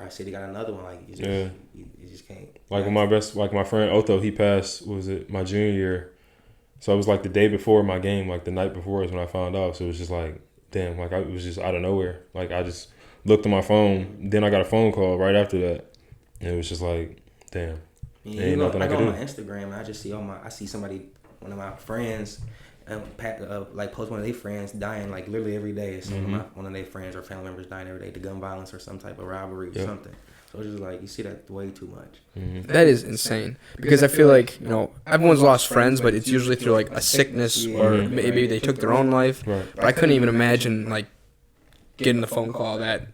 our city got another one. Like you just can't. Like my friend Otho, he passed. Was it my junior year? So it was like the day before my game, like the night before is when I found out. So it was just like. Damn, like it was just out of nowhere. Like I just looked at my phone, then I got a phone call right after that, and it was just like, damn. Yeah, ain't nothing I go on my Instagram and I just see one of my friends, like post one of their friends dying like literally every day. So one of their friends or family members dying every day to gun violence or some type of robbery or something. So it's just like you see that way too much. That is insane because I feel like everyone's lost friends, but it's usually through like a sickness or maybe they took their own life. Right. But I couldn't even imagine like getting the phone call that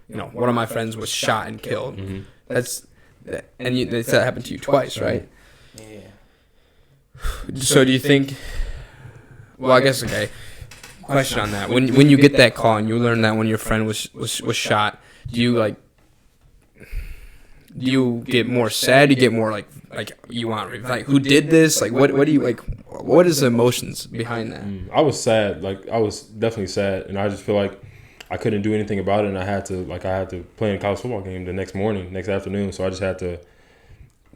one of my friends was shot and killed. That happened to you twice, right? Yeah. So do you think? Well, I guess question on that. When you get that call and you learn that when your friend was shot, do you get more sad? Do you get more like you want like who did this? Like what do you like? What is the emotions behind that? I was sad. Like I was definitely sad, and I just feel like I couldn't do anything about it, and I had to play in a college football game the next afternoon. So I just had to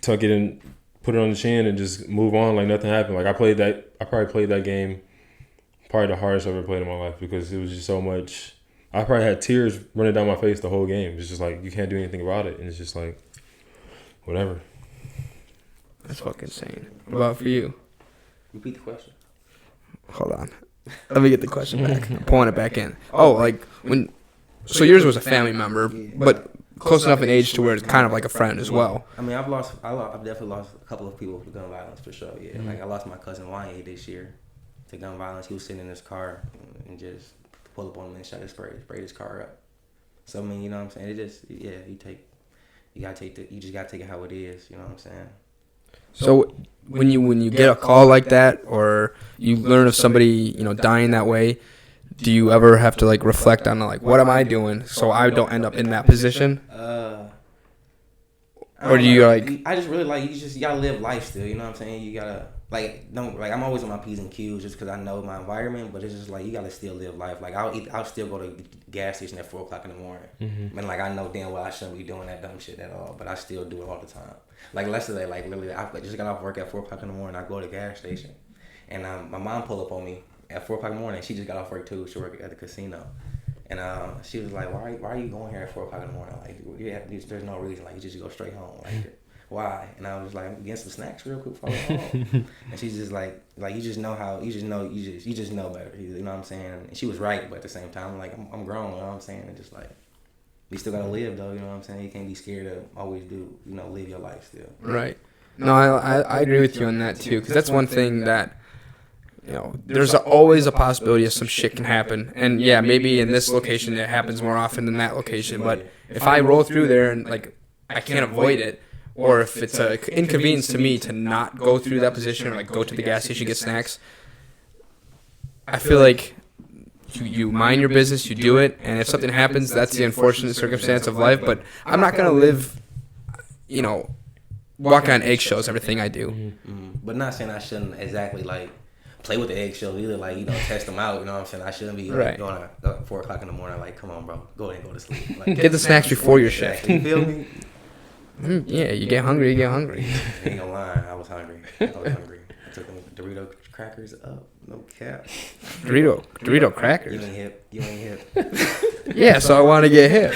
tuck it in, put it on the chin, and just move on like nothing happened. Like I probably played that game, probably the hardest I've ever played in my life because it was just so much. I probably had tears running down my face the whole game. It's just like you can't do anything about it, and it's just like. Whatever. That's fucking insane. What about for you? Repeat the question. Hold on. Let me get the question back. I'm pulling it back in. Oh, like when. So yours was a family member, but close enough in age to where it's kind of like a friend as well. I mean, I've definitely lost a couple of people to gun violence for sure. Yeah, like I lost my cousin Wanye this year to gun violence. He was sitting in his car and just pulled up on him and sprayed his car up. So I mean, you know what I'm saying? It just you just gotta take it how it is. You know what I'm saying? So when you get a call like that, or you learn of somebody dying that way, do you ever have to like reflect on like what am I doing so I don't end up in that position? Or do you like? I just really like you gotta live life still. You know what I'm saying? You gotta I'm always on my P's and Q's just because I know my environment, but it's just like you gotta still live life. Like I'll still go to the gas station at 4:00 in the morning. And like I know damn well I shouldn't be doing that dumb shit at all, but I still do it all the time. Like yesterday, like literally, I just got off work at 4:00 in the morning. I go to the gas station, and my mom pulled up on me at 4:00 in the morning. She just got off work too. She worked at the casino, and she was like, "Why are you going here at 4:00 in the morning? Like, there's no reason. Like, you just go straight home. Like, why?" And I was like, "I'm getting some snacks real quick before I go home." And she's just like you just know better. You know what I'm saying? And she was right, but at the same time, like I'm grown. You know what I'm saying? And just like. We still gotta live though, you know what I'm saying? You can't be scared to always live your life still. Right. No, I agree with you on that too, because that's one thing that, there's always a possibility of some shit can happen. And yeah, maybe in this location it happens more often than that location. But if I roll through there and like I can't avoid it, or if it's an inconvenience to me to not go through that position or like go to the gas station get snacks, I feel like you mind your business, you do it, and if something happens, that's the unfortunate circumstance of life. But I'm not gonna live, walk on eggshells everything I do. Mm-hmm. But not saying I shouldn't exactly like play with the eggshells either, like test them out. You know what I'm saying? I shouldn't be like, going at 4 o'clock in the morning. Like, come on, bro, go ahead and go to sleep. Like, get the snacks before your shift. You feel me? Yeah, you get hungry, you get hungry. Ain't gonna lie, I was hungry. I took them Dorito crackers up. No cap. Dorito crackers. You ain't hip. Yeah, so I want to get hip.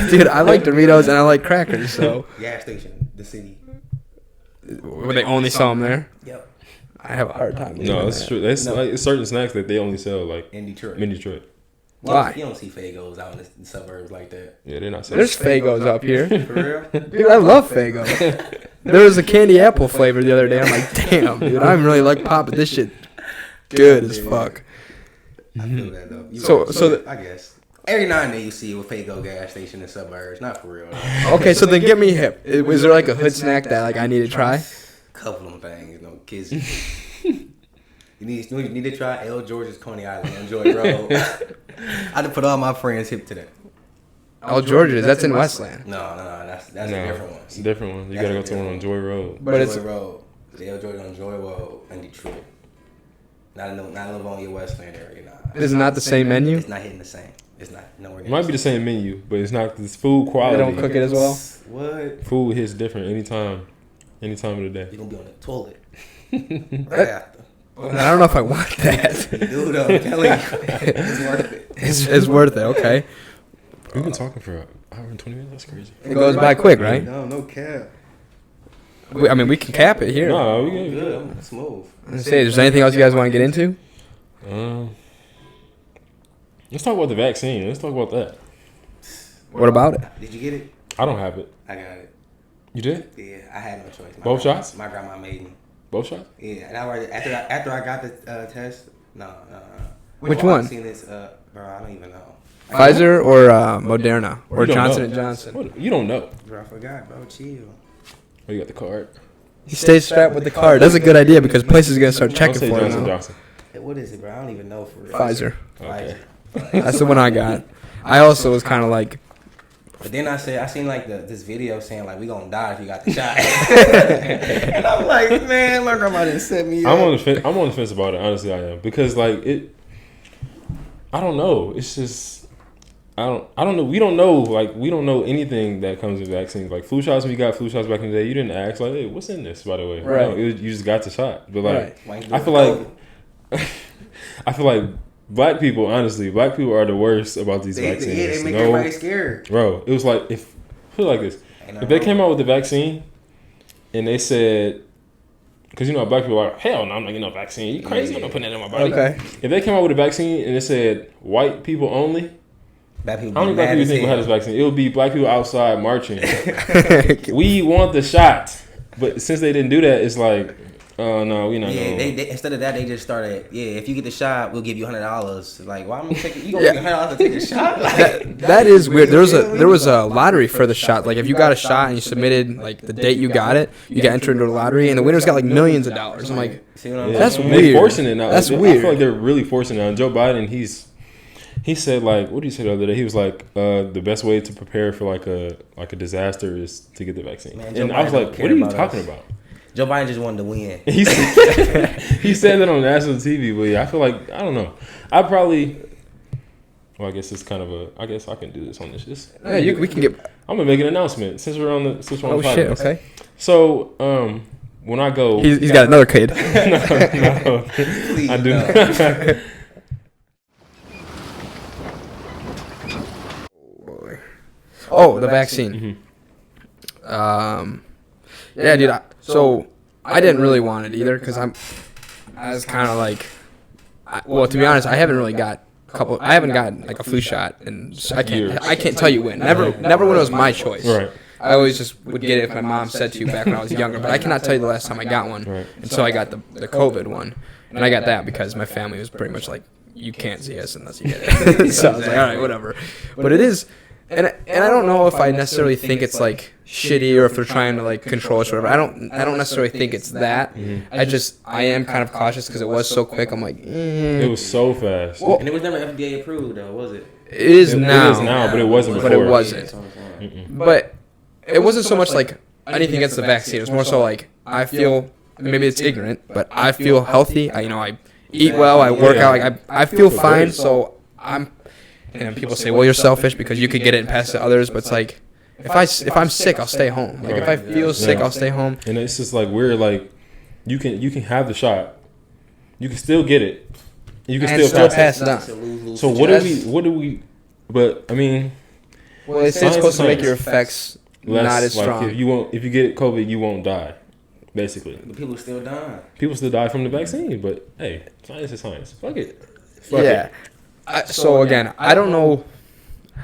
Dude, I like Doritos and I like crackers, so. Gas station, the city. Where they only sell them there? Yep. I have a hard time. No, it's true. That's like certain snacks that they only sell like in Detroit. Why? You don't see Fagos out in the suburbs like that. Yeah, they're not selling. There's Fagos up here. For real? Dude, I love Fagos. There was a candy apple flavor the other day. I'm like, damn, dude, I'm really like popping this shit good as fuck. I feel that though. I guess. Every now and then you see a Fago gas station in the suburbs. Not for real though. Okay, so then get me hip. Was there like a hood snack that like I need to try? Couple of them things, kids. You need to try L. George's Coney Island on Joy Road. I'd have put all my friends hip to that. L. George's, that's in Westland. No, that's a different one. It's a different one. You gotta go to one on Joy Road. But Joy Road. The L. George on Joy Road in Detroit. Not in Livonia, Westland area. Nah. Is it not the same menu? It's not hitting the same. It's not nowhere near. It might be the same menu, but it's not this food quality. They don't cook it as well. What? Food hits different any time of the day. You're gonna be on the toilet right after. I don't know if I want that. Dude, I'm telling you, it's worth it. It's worth it. Okay. We've been talking for an hour and 20 minutes. That's crazy. It goes by quick, right? No cap. I mean, we can cap it here. No, we good. I'm smooth. Let's say, is there anything else you guys want to get into? Let's talk about the vaccine. Let's talk about that. What about it? Did you get it? I don't have it. I got it. You did? Yeah, I had no choice. Both shots? My grandma made me. Both shots? Yeah, and after I got the test, no. Which one? I seen this, bro, I don't even know. Pfizer or Moderna or Johnson and Johnson? What? You don't know. Bro, I forgot, bro. Chill. Oh, you got the card? He stays strapped with the card. That's a good idea because places are gonna start checking for Johnson him. Johnson. Hey, what is it, bro? I don't even know for real. Pfizer. Okay. That's the one I got. I also was kind of like. But then I seen like this video saying like we gonna die if you got the shot. And I'm like, man, my grandma didn't set me up. I'm on the fence about it. Honestly, I am because like it. I don't know. It's just I don't know. We don't know anything that comes with vaccines. Like flu shots, when you got flu shots back in the day, you didn't ask like, hey, what's in this? By the way, right? No, you just got the shot. But like, right. I feel like black people are the worst about these vaccines. Yeah, they make everybody scared. Bro, it was like put it like this. If they came out with the vaccine and they said, because black people are like, hell no, I'm not getting no vaccine. You crazy? I'm not putting that in my body. Okay. If they came out with a vaccine and it said white people only, black people how many black people think will have this vaccine? It would be black people outside marching. We want the shot. But since they didn't do that, it's like, oh no, we not. Yeah, they instead of that, they just started. Yeah, if you get the shot, we'll give you $100. Like, why am I taking? You gonna give me $100 to take a shot? Like, that is weird. There was a lottery for the shot. Like, if you got a shot and you submitted like the date you got it, you got entered into a lottery, and the winners got like millions of dollars. I'm like, that's weird. They're forcing it now. That's weird. I feel like they're really forcing it now. And Joe Biden, he said like, what did he say the other day? He was like, the best way to prepare for like a disaster is to get the vaccine. Man, and I was like, what are you talking about? Joe Biden just wanted to win. He said that on national TV, but yeah, I feel like, I don't know. I guess it's kind of I guess I can do this on this. Yeah, we can get. I'm gonna make an announcement since we're on the podcast. Oh shit! Okay. So, when I go, he's got another kid. no, Please, I do. No. Oh, the vaccine. Mm-hmm. Yeah, dude. So I didn't really want it either because I was kind of like, well, to be honest, I haven't really got I haven't gotten like a flu shot, and I can't tell you when. Never when it was my choice. Right. I always just would get it if my mom said to back when I was younger. But I cannot tell you the last time I got one until I got the COVID one. And I got that because my family was pretty much like, you can't see us unless you get it. So I was like, all right, whatever. But it is, and I don't know if I necessarily think it's like shitty or if they're trying to like control us or whatever. I don't necessarily think it's that. I am kind of cautious because it was so quick. I'm like, It was so fast. And it was never FDA approved though, was it? It is now. It is now, but it wasn't before. But it wasn't. But it wasn't so much like anything against the vaccine. It was more so like I feel, maybe it's ignorant, but I feel healthy. I eat well. I work out. Like I feel fine. So I'm. And people say, well, you're selfish because you could get it and pass it to others. But it's like, if I'm sick, I'll stay home. Like if I feel sick, I'll stay home. And it's just like we're like, you can have the shot, you can still get it, you can still pass it on. So what do we? But I mean, well, it's supposed to make your effects not as strong. Like if you get COVID, you won't die. Basically, but people still die. People still die from the vaccine. But hey, science is science. Fuck it. Yeah. So again, I don't know.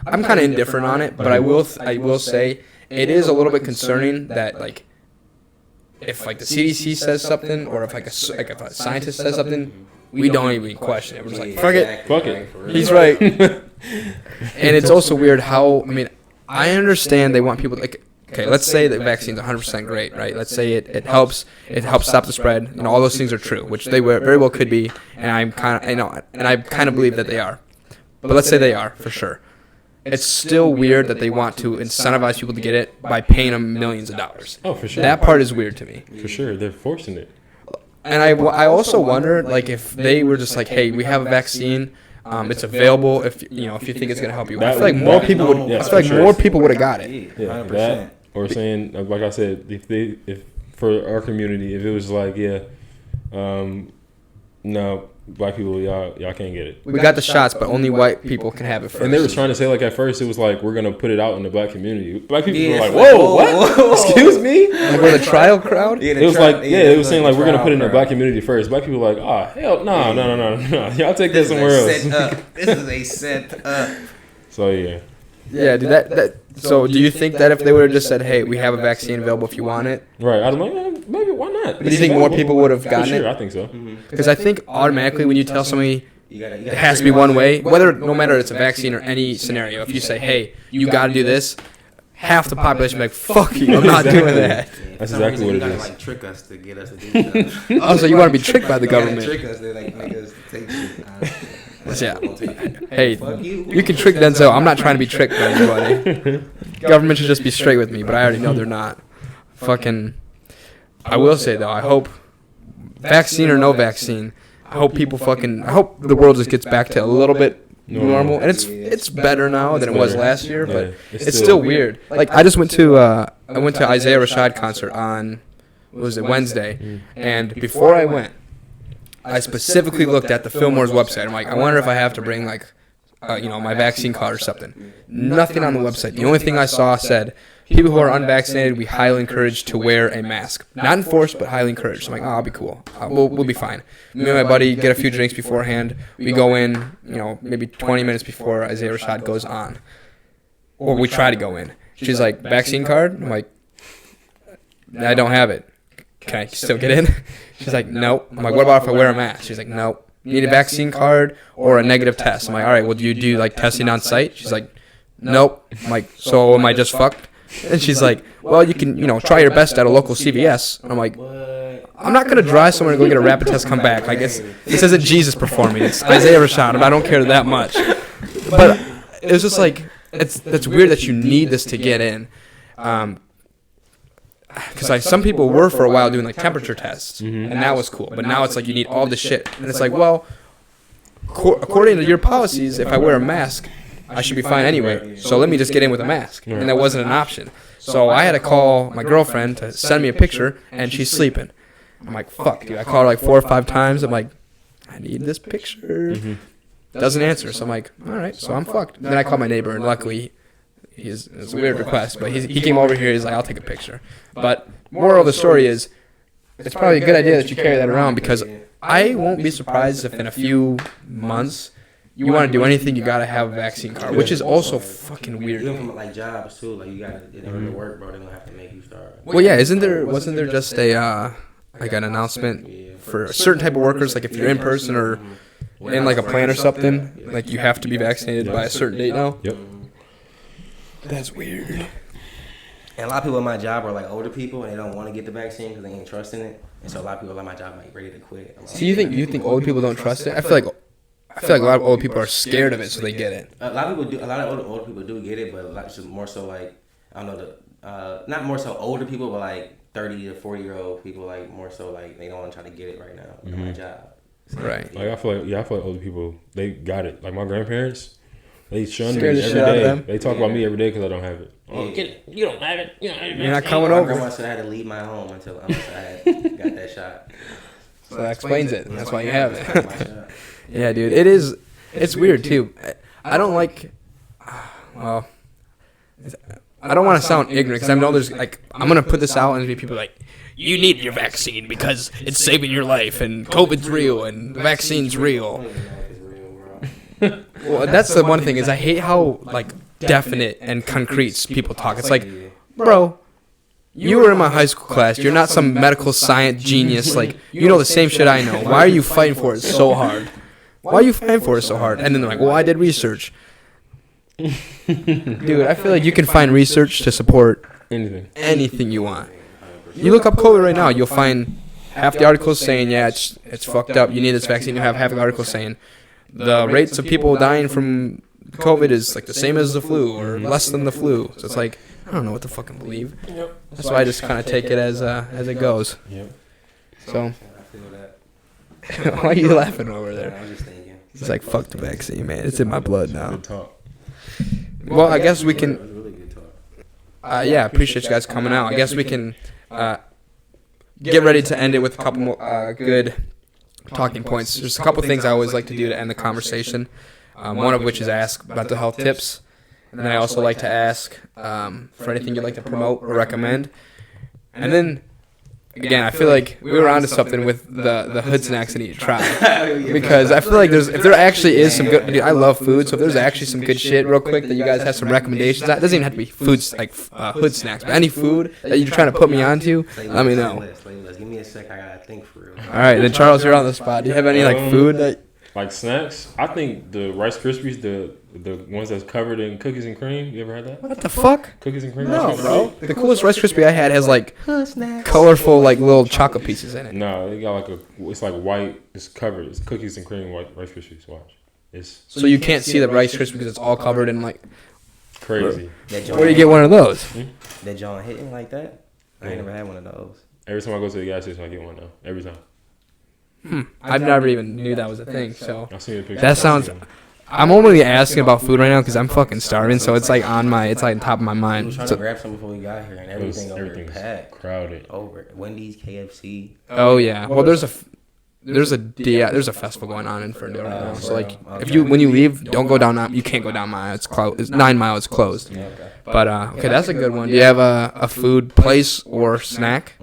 I'm kind of indifferent on it, but I will say it is a little bit concerning that like if like the CDC says something or if like a scientist says something, we don't even question it. We're just like fuck it. He's right. And it's also weird how I understand they want people to, like. Okay, let's say that vaccine's 100% great, right? Let's say it helps stop the spread. You know, all those things are true, which they very well could be, and I kind of believe that they are. But let's say they are for sure. It's still weird that they want to incentivize people to get it by paying them millions of dollars. Oh, for sure. That part is weird to me. For sure, they're forcing it. And I also wonder, like, if they were just like, hey, we have a vaccine. It's available if you think it's gonna help you. I feel like more people would. I feel like more people would have got it. Yeah, 100%. That or saying like I said, if for our community, if it was like no, black people y'all can't get it. We got the shots, but only white people can have it first. And they were trying to say like at first it was like we're gonna put it out in the black community. Black people were like, whoa, what? Excuse me? Like we're the trial crowd. It was like it was saying like we're gonna put it in the black community first. Black people were like, hell no. Y'all take that somewhere else. This is a set up. So yeah. Yeah, dude. That. So do you think that if they would have just said, hey, we have a vaccine available if you want it? Right. I'd be like, maybe why not? But do you think more people would have gotten it? I think so. Because I think automatically when you tell somebody it has to be one way, no matter it's a vaccine or any scenario, if you say, hey, you got to do this, half the population will be like, fuck you, I'm not doing that. That's exactly what it is. Like trick us to get us to do stuff. Oh, so you want to be tricked by the government? Trick us, they like make us take shit. Yeah. Hey, you can trick Denzel. I'm not trying to be tricked by anybody. Government should just be straight with me, but I already know they're not. Fucking. I will say though, I hope, vaccine or no vaccine, I hope the world just gets back to a little bit normal, and it's better now than it was last year, but it's still weird. Like I just went to Isaiah Rashad concert on Wednesday, and before I went, I specifically looked at the Fillmore's website. I'm like, I wonder if I have to bring like, my vaccine card or something. Nothing on the website. The only thing I saw said, people who are unvaccinated, we highly encourage to wear a mask. Not enforced, but highly encouraged. So I'm like, I'll be cool. We'll be fine. Me and my buddy get a few drinks beforehand. We go in, maybe 20 minutes before Isaiah Rashad goes on. Or we try to go in. She's like, vaccine card? I'm like, I don't have it. Can I still get in? She's like, nope. I'm like, what about if I wear a mask? She's like, nope. Need a vaccine card or a negative test? I'm like, all right, well, do you do like testing on site? She's like, nope. I'm like, so am I just fucked? And she's like, well, you can, try your best at a local CVS. And I'm like, I'm not going to drive somewhere to go get a rapid test, come back. Like, this isn't Jesus performing. It's Isaiah Rashad, and I don't care that much. But it was just like, it's weird that you need this to get in. Because like some people were for a while doing like temperature tests, and that was cool. But now it's like you need all this shit, and it's like, well, according to your policies, if I wear a mask, I should be fine anyway. So let me just get in with a mask, and that wasn't an option. So I had to call my girlfriend to send me a picture, and she's sleeping. I'm like, fuck, dude. I called her like 4 or 5 times. I'm like, I need this picture. Doesn't answer. So I'm like, all right, so I'm fucked. Then I called my neighbor, and luckily. It's a weird request, but he came over here. He's like, I'll take a picture. But moral of the story is, it's probably a good idea that you carry that around because I won't be surprised if in a few months you want to do anything, you gotta have a vaccine card, which is also fucking weird. Even from like jobs too, like you gotta in order to work, bro. They don't have to make you start. Well, yeah, wasn't there just a like an announcement for a certain type of workers, like if you're in person or in like a plant or something, like you have to be vaccinated by a certain date now? Yep. That's weird. And a lot of people at my job are like older people, and they don't want to get the vaccine because they ain't trusting it. And so a lot of people at my job like ready to quit. I'm like, So you think old people don't trust it? I feel like a lot of old people are scared of it, so they get it. A lot of people do. A lot of older people do get it, but a lot just more so like I don't know not more so older people, but like 30 to 40-year-old people, like more so like they don't want to try to get it right now at my job. So, Right. Like I feel like older people, they got it. Like my grandparents, they shun me Scared the every shit out of day. them. They talk about me every day because I don't have it. Oh, Get it. You don't have it. You don't have it. You're not coming my over. grandma said I had to leave my home until I had got that shot. So that explains it. That's why you have My it. shot. Yeah, dude. It is. It's weird too. I don't like. Well, I don't want to sound ignorant because I know there's like I'm gonna put this out and there's people like, you need your vaccine because it's saving your life and COVID's real and the vaccine's real. Well, that's the one thing is I hate how like definite and concrete people talk. It's like, bro, you were in my high school class. You're not some medical science genius. Like, you know the same shit I know. Why are you fighting for it so hard? Why are you fighting for it so hard? And then they're like, well, I did research. Dude, I feel like you can find research to support anything you want. You look up COVID right now, you'll find half the articles saying, yeah, it's fucked up. You need this vaccine. You have half the articles saying the rates of people dying from COVID is like the same as the flu or less than the flu. So it's like, I don't know what to fucking believe. That's why I just kind of take it as it goes. Yep. I So, feel that. why are you laughing over I there? was just thinking. It's like, fuck the vaccine, man. It's in my blood now. Good talk. Well, I guess we It can, was really good talk. yeah, appreciate you guys coming out. I guess we can get ready to end it with a couple more good talking points. There's a couple things I always like to do to end the conversation. One of which is ask mental health tips. And then I also like to ask for anything you'd like to promote or recommend. And then, again, I feel like we were onto something with the hood snacks I need to try. Because I feel like if there actually is some good, dude, I love food, so if there's actually some good shit real quick that you guys have some recommendations, that doesn't even have to be foods like hood snacks, but any food that you're trying to put me onto, let me know. Give me a sec, I gotta think for real. All right, then Charles, you're on the spot. Do you have any like food that? Like snacks, I think the Rice Krispies, the ones that's covered in cookies and cream. You ever had that? What the fuck? Cookies and cream? No, bro. The coolest Rice Krispie I had has like colorful like little chocolate pieces in it. No, it got like it's like white. It's covered. It's cookies and cream white Rice Krispies. Watch. It's So you can't see the Rice Krispie because it's all covered in like. crazy. That Where do you get one of those? That John hitting like that? I ain't never had one of those. Every time I go to the gas station, I get one now. Every time. I've never even knew that was a thing. So I see the picture. that sounds. I'm only asking about food right now because I'm fucking starving. So it's like it's like on top of my I was mind. trying So, to grab some before we got here, and everything over Everything's packed. crowded. Over Wendy's, KFC. oh yeah. Well, there's a festival going on in Ferndale right now. So like, when you leave, don't go down. You can't go down Mile. It's closed. It's 9 Mile. It's closed. Yeah, okay. But okay, that's a good one. Do you have a food place or snack?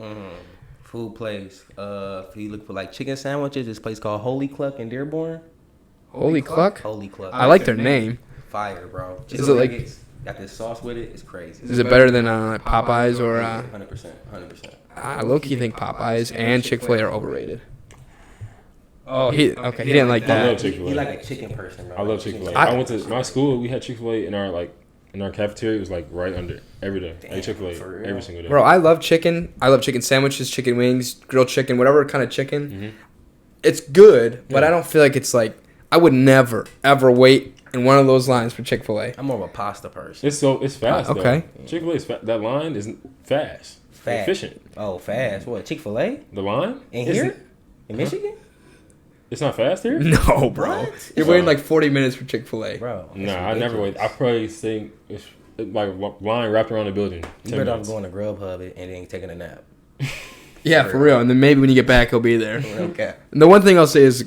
Food place. If you look for like chicken sandwiches, this place called Holy Cluck in Dearborn. Holy Cluck. Holy Cluck. I like their name. Fire, bro. Is it like- nuggets, got this sauce with it? It's crazy. Is it better than like Popeyes or? 100%. I low-key think Popeyes and Chick-fil-A are overrated. Oh, he didn't like I love that. Chick-fil-A. You like a chicken person, bro. I love Chick-fil-A. I- I went to my school. We had Chick-fil-A in our cafeteria. It was like right under every day. Damn, Ate for Chick-fil-A real? every single day. Bro, I love chicken. I love chicken sandwiches, chicken wings, grilled chicken, whatever kind of chicken. It's good, but I don't feel like it's like I would never ever wait in one of those lines for Chick-fil-A. I'm more of a pasta person. It's fast. Okay. Though. Chick-fil-A is that line is fast. Fast. Efficient. Oh, fast. What, Chick-fil-A? The line In is- here? In Michigan? It's not fast here. No, bro. What? You're waiting like 40 minutes for Chick-fil-A. Bro. Nah, I never wait. I probably think it's like line wrapped around the building. You 10 better off minutes. going to Grubhub and then taking a nap. Yeah, for real. And then maybe when you get back, he'll be there. Okay. And the one thing I'll say is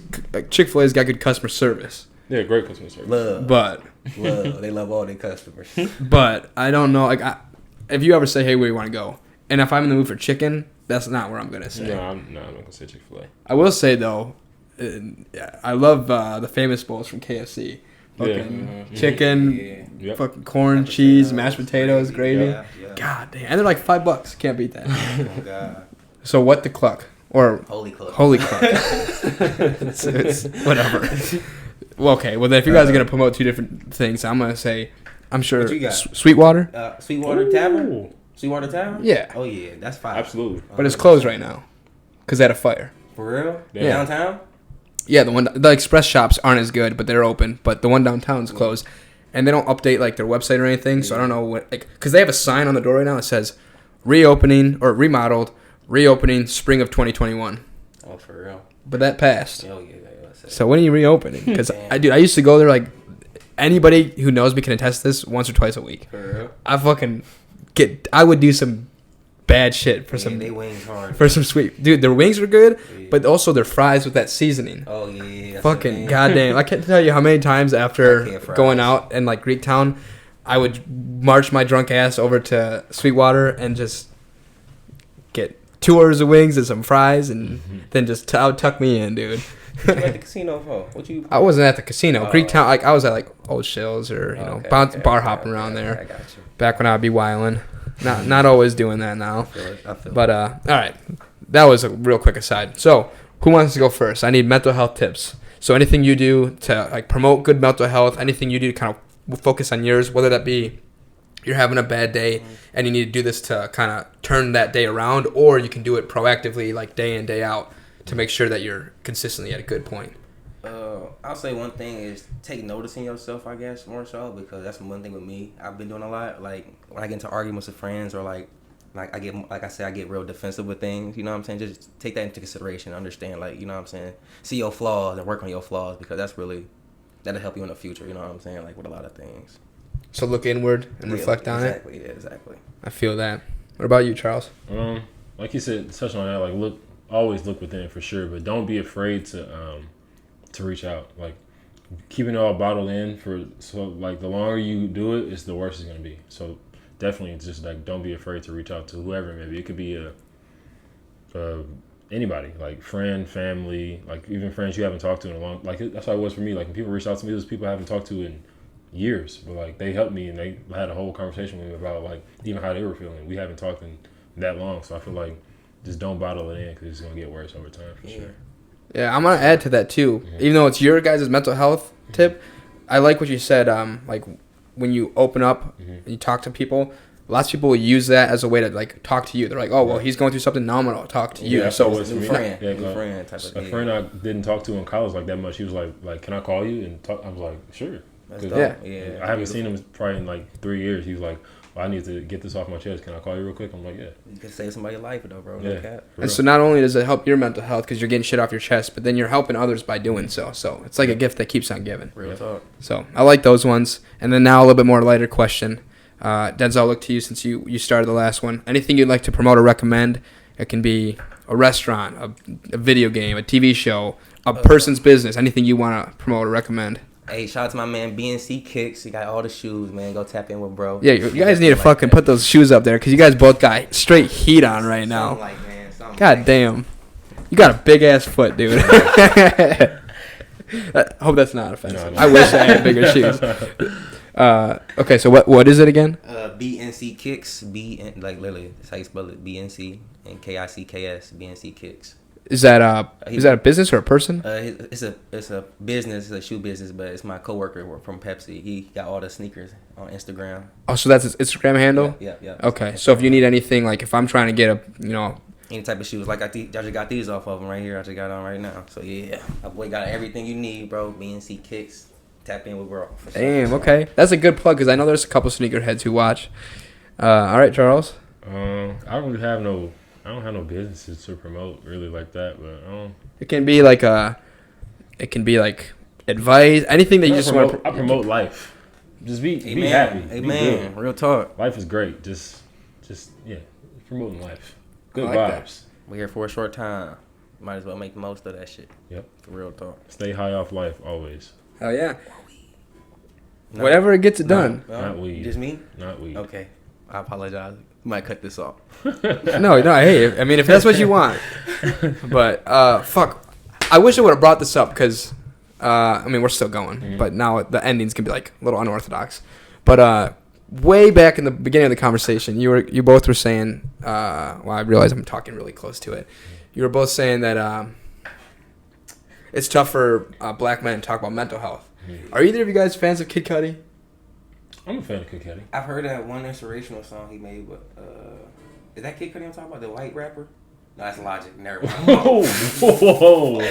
Chick-fil-A's got good customer service. Yeah, great customer service. Love. But They love all their customers. I don't know. Like, if you ever say, "Hey, where do you want to go?" and if I'm in the mood for chicken, that's not where I'm gonna say. No, I'm not gonna say Chick-fil-A. I will say though, I love the famous bowls from KFC. Fucking chicken, fucking corn, cheese, mashed potatoes, gravy. Yeah. God damn, and they're like $5. Can't beat that. Oh God. So what the cluck or Holy cluck. it's whatever. Well, okay. Well, then if you guys are gonna promote two different things, I'm gonna say, I'm sure What you got? Sweetwater. Sweetwater Tavern. Sweetwater Tavern. Yeah. Oh yeah, that's fine. Absolutely. But it's closed right now because they had a fire. For real? Yeah. Downtown? Yeah, the express shops aren't as good, but they're open. But the one downtown's closed, and they don't update like their website or anything. So I don't know what, like, because they have a sign on the door right now that says reopening or remodeled, reopening spring of 2021. Oh, for real? But that passed. Oh yeah. So when are you reopening? Because I used to go there like anybody who knows me can attest this once or twice a week. For real? I would do some bad shit for some. They wings hard. For some sweet, dude. Their wings are good, but also their fries with that seasoning. Oh yeah. Fucking goddamn! I can't tell you how many times after going out in like Greek Town, I would march my drunk ass over to Sweetwater and just get 2 orders of wings and some fries, and then just tuck me in, dude. What you at the casino for? I wasn't at the casino. Greek Town, like I was at like Old Shills or bar hopping around there. I got you. Back when I'd be wilding. Not always doing that now. I feel But all right, that was a real quick aside. So who wants to go first? I need mental health tips. So anything you do to like promote good mental health, anything you do to kind of focus on yours, whether that be you're having a bad day and you need to do this to kind of turn that day around, or you can do it proactively like day in, day out to make sure that you're consistently at a good point. I'll say one thing is take notice in yourself, I guess, more so, because that's one thing with me. I've been doing a lot. Like when I get into arguments with friends, or like I get real defensive with things. You know what I'm saying? Just take that into consideration. Understand, like, you know what I'm saying? See your flaws and work on your flaws, because that'll help you in the future. You know what I'm saying? Like with a lot of things. So look inward and reflect on it. Exactly. Yeah, exactly. I feel that. What about you, Charles? Like you said, touching on that, like always look within for sure, but don't be afraid to reach out. Like keeping it all bottled in like the longer you do it, it's the worse it's gonna be. So definitely, it's just like don't be afraid to reach out to whoever. Maybe it could be anybody, like friend, family, like even friends you haven't talked to in a long. Like that's how it was for me. Like when people reached out to me, there's people I haven't talked to in years, but like they helped me and they had a whole conversation with me about like even how they were feeling. We haven't talked in that long, so I feel like just don't bottle it in because it's gonna get worse over time for sure. Yeah, I'm gonna add to that too. Mm-hmm. Even though it's your guys' mental health tip, I like what you said. Like when you open up and you talk to people, lots of people will use that as a way to like talk to you. They're like, oh well, he's going through something. Now I'm gonna talk to you. Yeah, so new friend type of a friend I didn't talk to in college like that much. He was like, can I call you and talk? I was like, sure. Yeah. I haven't seen him probably in like 3 years. He was like, well, I need to get this off my chest. Can I call you real quick? I'm like, yeah. You can save somebody's life though, bro. Yeah. And so not only does it help your mental health because you're getting shit off your chest, but then you're helping others by doing so. So it's like a gift that keeps on giving. Real talk. So I like those ones. And then now a little bit more lighter question. Denzel, I'll look to you since you started the last one. Anything you'd like to promote or recommend? It can be a restaurant, a video game, a TV show, a person's business. Anything you want to promote or recommend? Hey, shout out to my man BNC Kicks. He got all the shoes, man. Go tap in with bro. Yeah, you guys need to fucking put those shoes up there because you guys both got straight heat on right now. God damn. You got a big ass foot, dude. I hope that's not offensive. No. I wish I had bigger shoes. Okay, so what is it again? BNC Kicks. Like literally, that's how you spell it. BNC and KICKS. BNC Kicks. Is that a business or a person? It's a business. It's a shoe business, but it's my coworker from Pepsi. He got all the sneakers on Instagram. Oh, so that's his Instagram handle? Yeah. Okay, so if you need anything, like if I'm trying to get any type of shoes, like I just got these off of him right here. I just got on right now. So yeah, my boy got everything you need, bro. BNC Kicks. Tap in with bro. Damn. Okay, that's a good plug because I know there's a couple sneakerheads who watch. All right, Charles. I don't have no businesses to promote really like that, but it can be like advice, anything that you just want to. I promote life. Just be happy. Amen. Real talk. Life is great. Just promoting life. Good like vibes. That. We're here for a short time. Might as well make the most of that shit. Yep. For real talk. Stay high off life always. Hell yeah. Whatever it gets it done. Not weed. Just me? Not weed. Okay. I apologize. You might cut this off. No. Hey, I mean, if that's what you want. But fuck, I wish I would have brought this up because, I mean, we're still going, but now the endings can be like a little unorthodox. But way back in the beginning of the conversation, you both were saying, well, I realize I'm talking really close to it. You were both saying that it's tough for black men to talk about mental health. Are either of you guys fans of Kid Cudi? I'm a fan of Kid Cudi. I've heard that one inspirational song he made, but is that Kid Cudi I'm talking about? The white rapper? No, that's Logic. Never mind. Whoa. Kid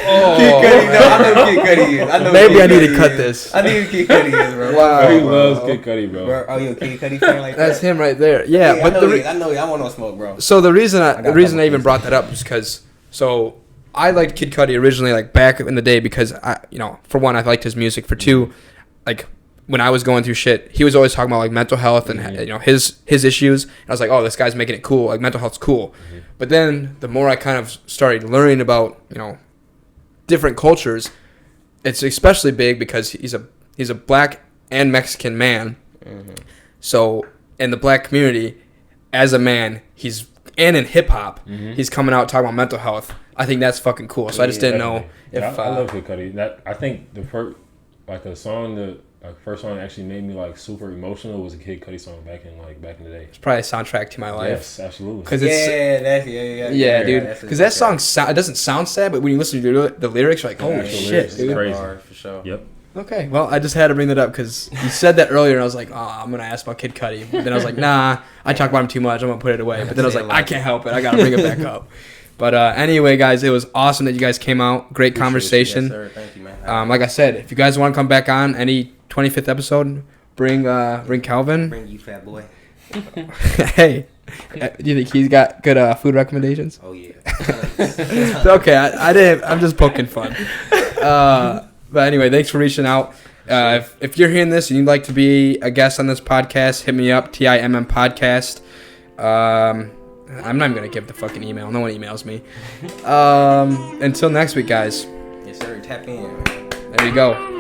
Cudi, no, I know Kid Cudi is. Maybe I need to cut this. I know who Kid Cudi is, bro. Wow. He loves Kid Cudi, bro. Oh, you a Kid Cudi fan like that? That's him right there. Yeah, but I know I want no smoke, bro. So the reason I even brought that up is because I liked Kid Cudi originally, like back in the day, because for one, I liked his music. For two, like when I was going through shit, he was always talking about like mental health and his issues. And I was like, oh, this guy's making it cool. Like mental health's cool. But then the more I kind of started learning about different cultures, it's especially big because he's a black and Mexican man. So in the black community, as a man, and in hip hop, he's coming out talking about mental health. I think that's fucking cool. So I just didn't know if I love Kid Cudi. I think the first song that actually made me like super emotional was a Kid Cudi song back in the day. It's probably a soundtrack to my life. Yes, absolutely. Cause it's, yeah, dude. Because that song it doesn't sound sad, but when you listen to the lyrics, you're like, holy shit, dude. Crazy. For sure. Yep. Okay, well, I just had to bring that up because you said that earlier, and I was like, oh, I'm gonna ask about Kid Cudi. But then I was like, nah, I talk about him too much. I'm gonna put it away. But then I was like, I can't help it. I gotta bring it back up. But anyway, guys, it was awesome that you guys came out. Great conversation. Yes, sir. Thank you, man. Like I said, if you guys want to come back on any 25th episode, bring Calvin. Bring you, fat boy. Hey, do you think he's got good food recommendations? Oh yeah. It's okay, I didn't. I'm just poking fun. But anyway, thanks for reaching out. If you're hearing this and you'd like to be a guest on this podcast, hit me up, TIMM Podcast. I'm not even going to give the fucking email. No one emails me. Until next week, guys. Yes, sir. Tap in, man. There you go.